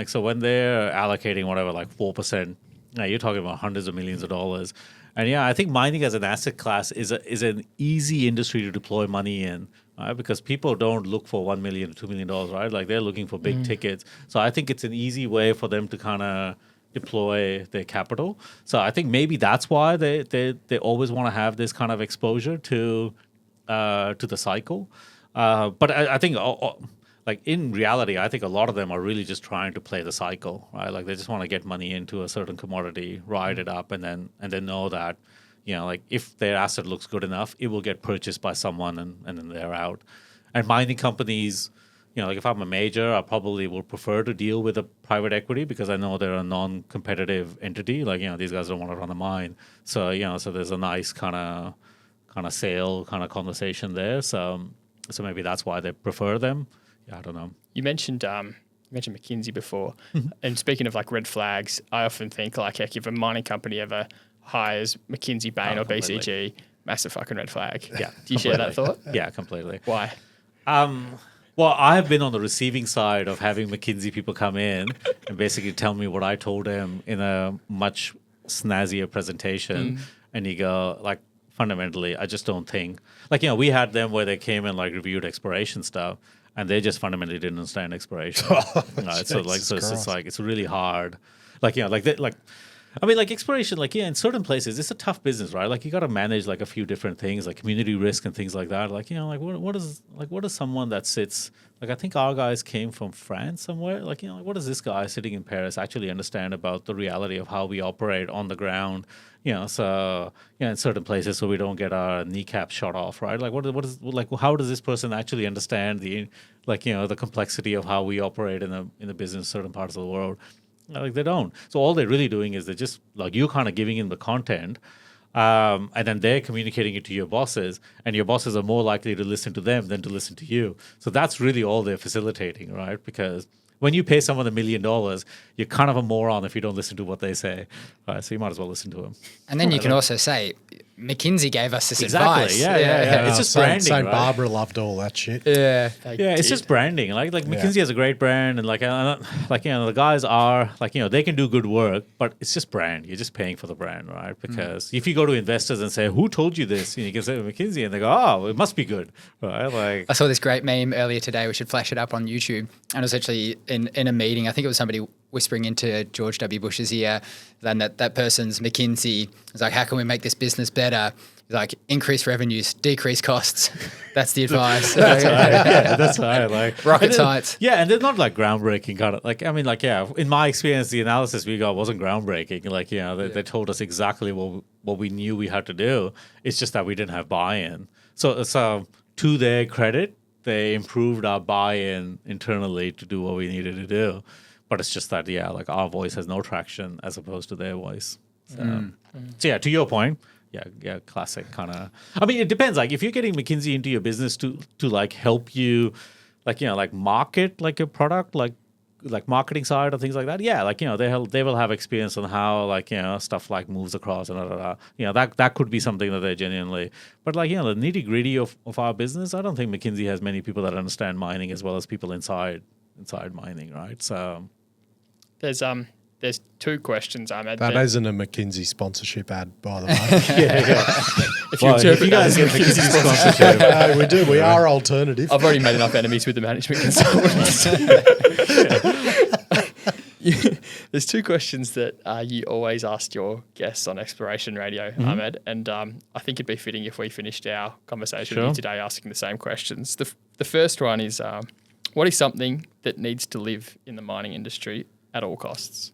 So when they're allocating whatever, like 4%, you're talking about hundreds of millions of dollars. And I think mining as an asset class is an easy industry to deploy money in. Right? Because people don't look for $1 million or $2 million, right? Like they're looking for big tickets. So I think it's an easy way for them to kind of deploy their capital. So I think maybe that's why they always want to have this kind of exposure to the cycle. But I think like in reality, I think a lot of them are really just trying to play the cycle, right? Like they just want to get money into a certain commodity, ride it up, and then know that like if their asset looks good enough, it will get purchased by someone, and then they're out. And mining companies, like if I'm a major, I probably will prefer to deal with a private equity because I know they're a non-competitive entity. Like, these guys don't want to run a mine. So, so there's a nice kind of sale kind of conversation there. So maybe that's why they prefer them. Yeah, I don't know. You mentioned McKinsey before. And speaking of like red flags, I often think like, heck, if a mining company ever hires McKinsey, Bain or BCG, massive fucking red flag. Yeah. Do you share that thought? Yeah, completely. Why? Well, I have been on the receiving side of having McKinsey people come in and basically tell me what I told them in a much snazzier presentation. And you go, like, fundamentally, I just don't think... Like, we had them where they came and, like, reviewed exploration stuff, and they just fundamentally didn't understand exploration. It's just like, it's really hard. Like, I mean, like exploration, like, in certain places, it's a tough business, right? Like, you got to manage like a few different things, like community risk and things like that. Like, like what is someone that sits, like, I think our guys came from France somewhere. Like, like, what does this guy sitting in Paris actually understand about the reality of how we operate on the ground? So, in certain places, so we don't get our kneecap shot off, right? Like, what is like, how does this person actually understand the, like, the complexity of how we operate in the business in certain parts of the world? Like, they don't. So all they're really doing is they're just like, you kind of giving in the content, and then they're communicating it to your bosses, and your bosses are more likely to listen to them than to listen to you. So that's really all they're facilitating, right? Because when you pay someone $1 million, you're kind of a moron if you don't listen to what they say. Right? So you might as well listen to them. And then you can also say, McKinsey gave us this Exactly. advice. Yeah. It's just branding, St. right? Barbara loved all that shit. Yeah. It's just branding. Like McKinsey has a great brand, and the guys are they can do good work, but it's just brand. You're just paying for the brand, right? Because if you go to investors and say, "Who told you this?" You can say McKinsey, and they go, "Oh, it must be good," right? Like I saw this great meme earlier today. We should flash it up on YouTube. And it was actually in a meeting. I think it was somebody whispering into George W. Bush's ear. Then that person's McKinsey was like, "How can we make this business better?" Like increase revenues, decrease costs. That's the advice. that's right. Like rocket science. Yeah, and they're not like groundbreaking kind of in my experience, the analysis we got wasn't groundbreaking. They told us exactly what we knew we had to do. It's just that we didn't have buy-in. So to their credit, they improved our buy-in internally to do what we needed to do. But it's just that our voice has no traction as opposed to their voice. So to your point. Yeah, classic kind of. I mean, it depends. Like, if you're getting McKinsey into your business to like help you, market like your product, like marketing side or things like that. Yeah, they will have experience on how stuff like moves across and that could be something that they genuinely. But the nitty gritty of our business, I don't think McKinsey has many people that understand mining as well as people inside mining, right? So There's two questions, Ahmed. That isn't a McKinsey sponsorship ad, by the way. If you guys get McKinsey sponsorship, we do. We are alternative. I've already made enough enemies with the management consultants. There's two questions that you always ask your guests on Exploration Radio, Ahmed, and I think it'd be fitting if we finished our conversation with you today asking the same questions. The first one is, what is something that needs to live in the mining industry at all costs?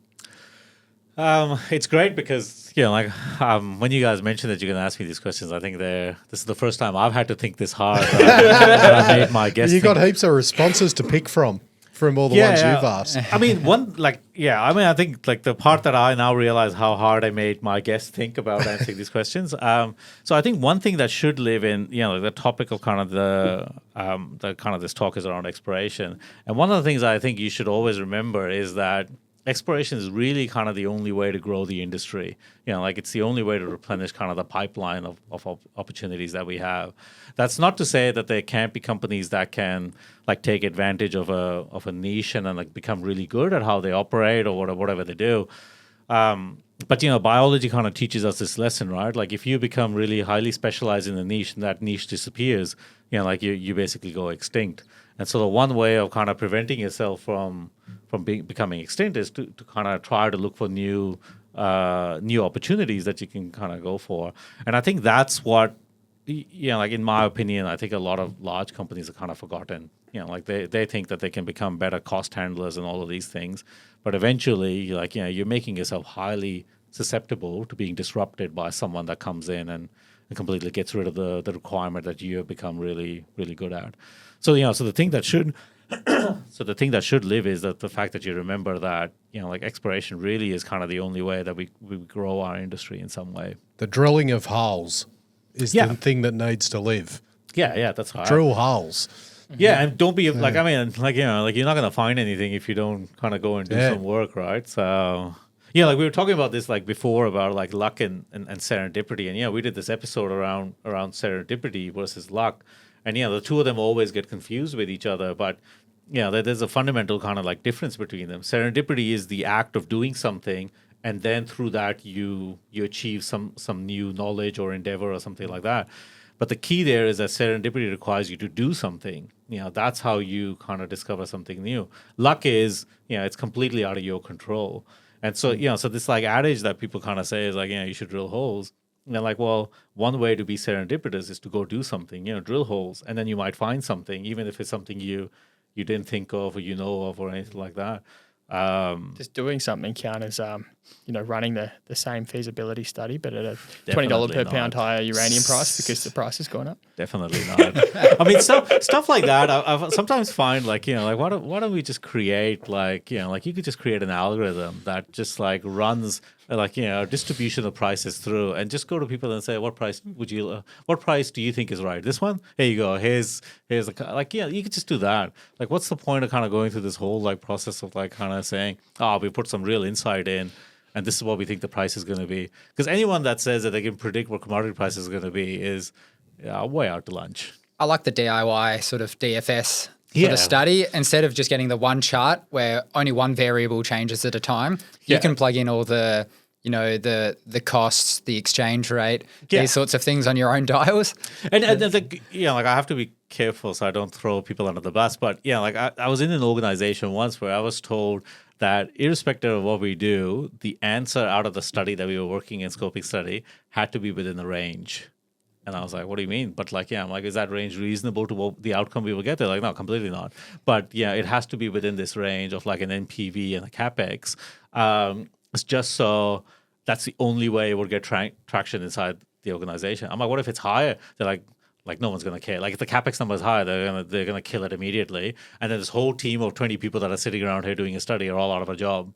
It's great because when you guys mentioned that you're going to ask me these questions, I think this is the first time I've had to think this hard. That I made my guest. You got heaps of responses to pick from all the ones you've asked. I mean, I think the part that I now realize how hard I made my guests think about answering these questions. So I think one thing that should live in the topic of kind of the kind of this talk is around exploration, and one of the things I think you should always remember is that exploration is really kind of the only way to grow the industry. It's the only way to replenish kind of the pipeline of opportunities that we have. That's not to say that there can't be companies that can take advantage of a niche and become really good at how they operate or whatever they do. But biology kind of teaches us this lesson, right? Like if you become really highly specialized in a niche and that niche disappears, you basically go extinct. And so the one way of kind of preventing yourself from becoming extinct is to kind of try to look for new opportunities that you can kind of go for. And I think that's what, in my opinion, I think a lot of large companies are kind of forgotten. They think that they can become better cost handlers and all of these things. But eventually, you're making yourself highly susceptible to being disrupted by someone that comes in and completely gets rid of the requirement that you have become really, really good at. So the thing that should live is that the fact that you remember that exploration really is kind of the only way that we grow our industry in some way. The drilling of holes is the thing that needs to live. Yeah, that's right. Drill holes. Yeah, and don't be you're not going to find anything if you don't kind of go and do some work, right? So we were talking about this before about luck and serendipity, and we did this episode around serendipity versus luck. And the two of them always get confused with each other, but there's a fundamental kind of difference between them. Serendipity is the act of doing something, and then through that you achieve some new knowledge or endeavor or something like that. But the key there is that serendipity requires you to do something. That's how you kind of discover something new. Luck is it's completely out of your control. And so so this adage that people kind of say is you should drill holes. And they're well, one way to be serendipitous is to go do something, drill holes, and then you might find something, even if it's something you didn't think of or of or anything like that. Just doing something count as running the same feasibility study, but at a $20 per pound higher uranium price because the price has gone up. Definitely not. I mean, stuff like that. I sometimes find why don't we just create you could just create an algorithm that just runs distribution of prices through, and just go to people and say, what price do you think is right? This one? Here you go. Here's you could just do that. What's the point of kind of going through this whole process of kind of saying, we put some real insight in, and this is what we think the price is going to be. Because anyone that says that they can predict what commodity price is going to be is way out to lunch. I like the DIY sort of DFS sort of study. Instead of just getting the one chart where only one variable changes at a time, you can plug in all the, the costs, the exchange rate, these sorts of things on your own dials. And I have to be careful so I don't throw people under the bus. But I was in an organization once where I was told that irrespective of what we do, the answer out of the study that we were working in, scoping study, had to be within the range. And I was like, what do you mean? But I'm like, is that range reasonable to what the outcome we will get? They're like, no, completely not. But it has to be within this range of like an NPV and a CapEx. It's just so that's the only way we'll get traction inside the organization. I'm like, what if it's higher? They're like no one's gonna care. Like if the CapEx number is higher, they're gonna kill it immediately. And then this whole team of 20 people that are sitting around here doing a study are all out of a job.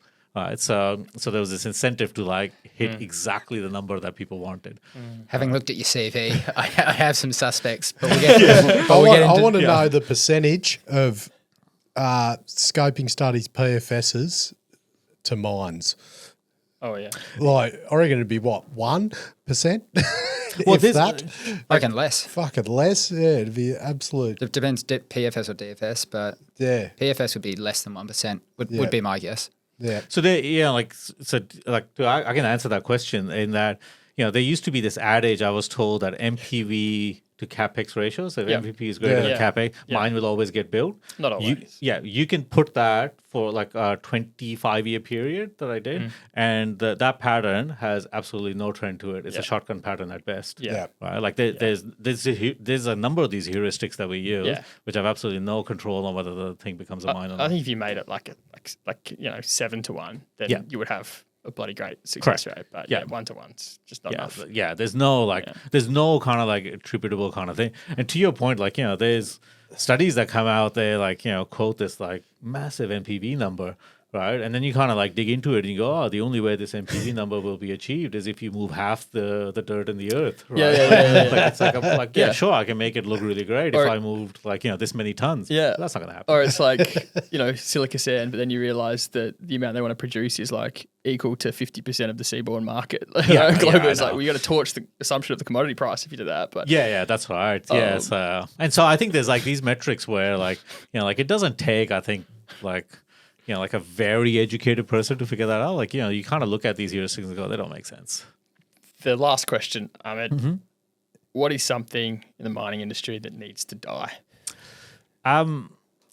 So there was this incentive to hit exactly the number that people wanted. Having looked at your CV, I have some suspects, but we'll get into I want to know the percentage of scoping studies PFSs to mines. Oh, yeah. Like, I reckon it'd be what, 1%? Well, if that? I reckon less. Fucking less? Yeah, it'd be absolute. It depends PFS or DFS, but PFS would be less than 1%, would be my guess. Yeah. So I can answer that question in that, there used to be this adage I was told that MPV to CapEx ratio. So if MVP is greater than CapEx, mine will always get built. Not always. You can put that for like a 25-year period that I did. And that pattern has absolutely no trend to it. It's a shotgun pattern at best. Yeah. Right? Like there's a number of these heuristics that we use, which have absolutely no control on whether the thing becomes a mine or not. I think if you made it like 7-1, then you would have a bloody great success rate. But 1-to-1's just not enough. Yeah, there's no there's no kind of like attributable kind of thing. And to your point, there's studies that come out there quote this massive NPV number, right? And then you kind of dig into it and you go, the only way this NPV number will be achieved is if you move half the dirt in the earth, right? It's sure, I can make it look really great if I moved this many tons. Yeah. But that's not going to happen. Or it's like, silica sand, but then you realize that the amount they want to produce is equal to 50% of the seaborne market. Global is you got to torch the assumption of the commodity price if you do that. But that's right. And so I think there's these metrics where it doesn't take, I think, a very educated person to figure that out. You kind of look at these heuristics and go, they don't make sense. The last question, Ahmed, what is something in the mining industry that needs to die?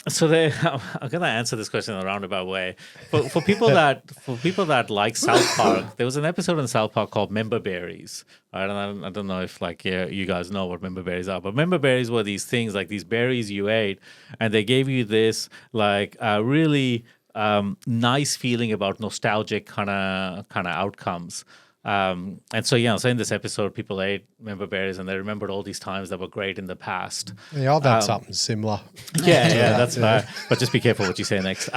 So I'm going to answer this question in a roundabout way. For people that like South Park, there was an episode in South Park called Member Berries. Right? And I don't know if you guys know what member berries are, but member berries were these things these berries you ate, and they gave you this really nice feeling about nostalgic kind of outcomes. And so in this episode, people ate member berries and they remembered all these times that were great in the past. Yeah, I've had something similar. That's fair. But just be careful what you say next.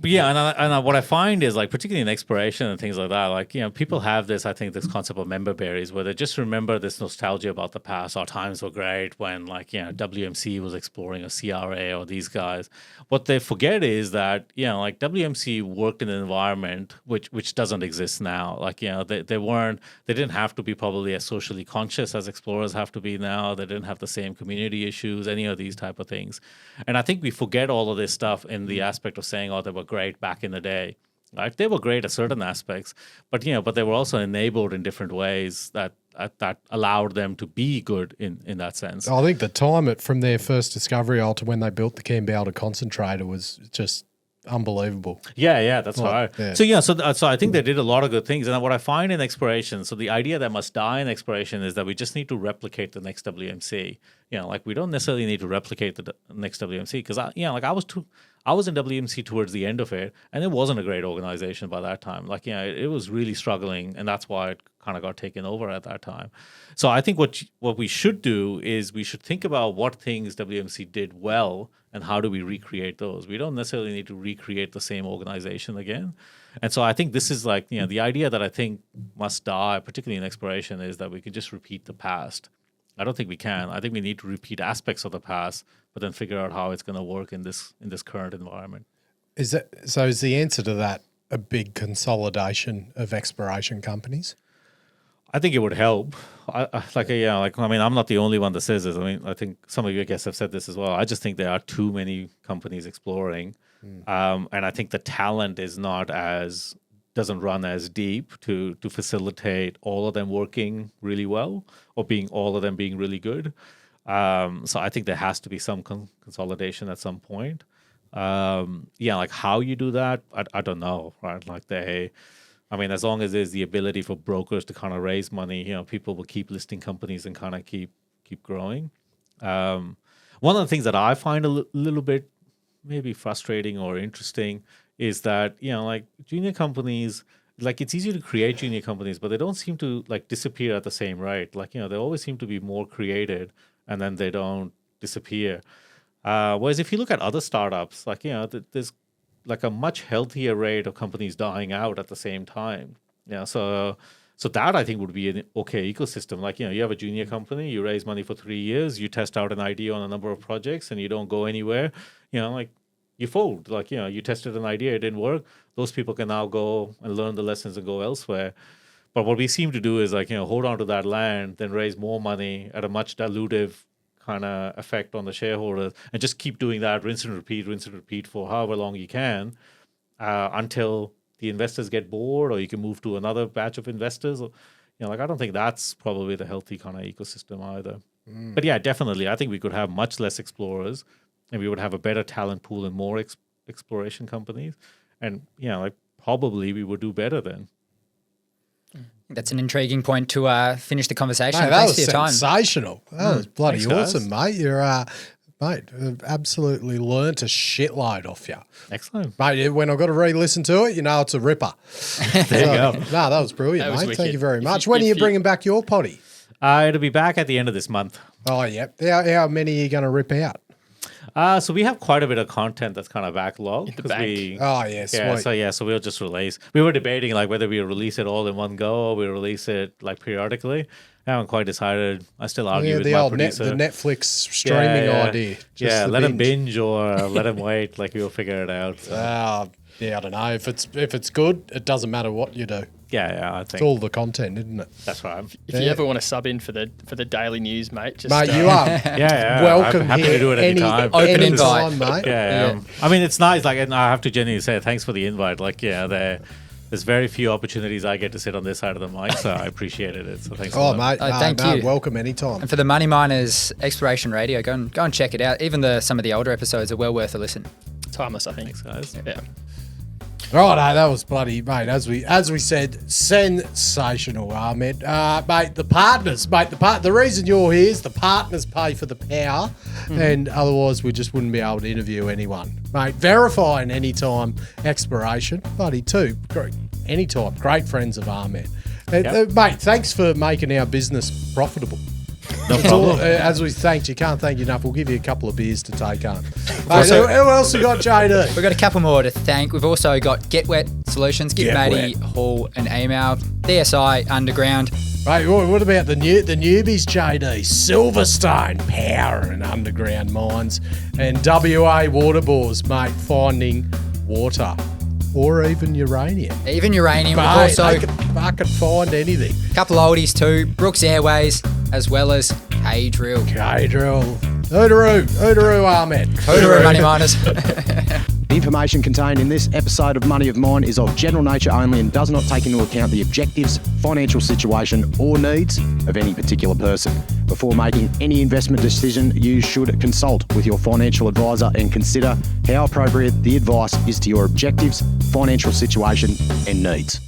And what I find is particularly in exploration and things like that, people have this concept of member berries where they just remember this nostalgia about the past. Our times were great when WMC was exploring or CRA or these guys. What they forget is that WMC worked in an environment which doesn't exist now. They didn't have to be probably as socially conscious as explorers have to be now. They didn't have the same community issues, any of these type of things. And I think we forget all of this stuff in the aspect of saying, they were great back in the day. Right? They were great at certain aspects, but they were also enabled in different ways that allowed them to be good in that sense. I think the time from their first discovery to when they built the Cambalda concentrator was just unbelievable. Yeah, that's right. Yeah. So I think they did a lot of good things. And what I find in exploration, so the idea that must die in exploration is that we just need to replicate the next WMC. We don't necessarily need to replicate the next WMC because I was in WMC towards the end of it, and it wasn't a great organization by that time. It was really struggling, and that's why it kind of got taken over at that time. So I think what we should do is we should think about what things WMC did well and how do we recreate those. We don't necessarily need to recreate the same organization again. And so I think this is the idea that I think must die, particularly in exploration, is that we can just repeat the past. I don't think we can. I think we need to repeat aspects of the past, but then figure out how it's going to work in this current environment. Is the answer to that a big consolidation of exploration companies? I think it would help. I'm not the only one that says this. I mean, I think some of your guests have said this as well. I just think there are too many companies exploring, and I think the talent doesn't run as deep to facilitate all of them working really well or all of them being really good. So I think there has to be some consolidation at some point. Like how you do that, I don't know, right? As long as there's the ability for brokers to kind of raise money, people will keep listing companies and kind of keep growing. One of the things that I find a little bit maybe frustrating or interesting is that, junior companies, it's easy to create junior companies, but they don't seem to disappear at the same rate. They always seem to be more created and then they don't disappear. Whereas if you look at other startups, there's a much healthier rate of companies dying out at the same time. So that I think would be an okay ecosystem. You have a junior company, you raise money for 3 years, you test out an idea on a number of projects and you don't go anywhere, you fold. You tested an idea, it didn't work. Those people can now go and learn the lessons and go elsewhere. But what we seem to do is hold on to that land, then raise more money at a much dilutive kind of effect on the shareholders, and just keep doing that, rinse and repeat for however long you can, until the investors get bored or you can move to another batch of investors. I don't think that's probably the healthy kind of ecosystem either. But yeah, definitely, I think we could have much less explorers and we would have a better talent pool and more exploration companies. And, probably we would do better then. That's an intriguing point to finish the conversation. Mate, Thanks that for your was time. sensational. That was bloody Thanks, awesome, mate. You're, absolutely learnt a shitload off you. Excellent. Mate, when I've got to re-listen to it, it's a ripper. There you go. No, that was brilliant, That was mate. wicked. Thank you very much. When are you bringing back your potty? It'll be back at the end of this month. Oh, yeah. How many are you going to rip out? So we have quite a bit of content that's kind of backlogged. In the bank. Oh, yeah, sweet. So we'll just release. We were debating whether we release it all in one go or we release it periodically. I haven't quite decided. I still argue with the my old producer. the Netflix streaming idea. Just let him binge or let him wait. We'll figure it out. So. I don't know. If it's good, it doesn't matter what you do. Yeah, I think It's all the content, isn't it? that's right. If you ever want to sub in for the daily news, mate, just Mate, you are welcome I'm happy here to do it anytime. Open anytime, invite. mate. Yeah. I mean, it's nice. And I have to genuinely say thanks for the invite. There's very few opportunities I get to sit on this side of the mic, so I appreciated it. So thanks. Oh, mate, thank you. Welcome anytime. And for the Money Miners Exploration Radio, go and check it out. Even some of the older episodes are well worth a listen. timeless, I think. Thanks, guys. Yeah. Right, that was bloody, mate. As we said, sensational, Ahmed. Mate, the partners, mate. The reason you're here is the partners pay for the power, and otherwise we just wouldn't be able to interview anyone, mate. Verifying anytime exploration, buddy. Too great, anytime. Great friends of Ahmed, mate. Thanks for making our business profitable. No problem. As we thanked you, can't thank you enough. We'll give you a couple of beers to take home. Mate, who else we got, JD? We've got a couple more to thank. We've also got Get Wet Solutions, Get Matty, Hall and Email, DSI, Underground. Mate, what about the newbies, JD? Silverstone, power and underground mines. And WA waterbores, mate, finding water. Or even uranium. Even uranium. Mate, We've also they can fucking find anything. a couple of oldies too, Brooks Airways, as well as K-Drill. K-Drill. Hoodaroo, Ahmed. Hoodaroo, Money Miners. The information contained in this episode of Money of Mine is of general nature only and does not take into account the objectives, financial situation or needs of any particular person. Before making any investment decision, you should consult with your financial advisor and consider how appropriate the advice is to your objectives, financial situation and needs.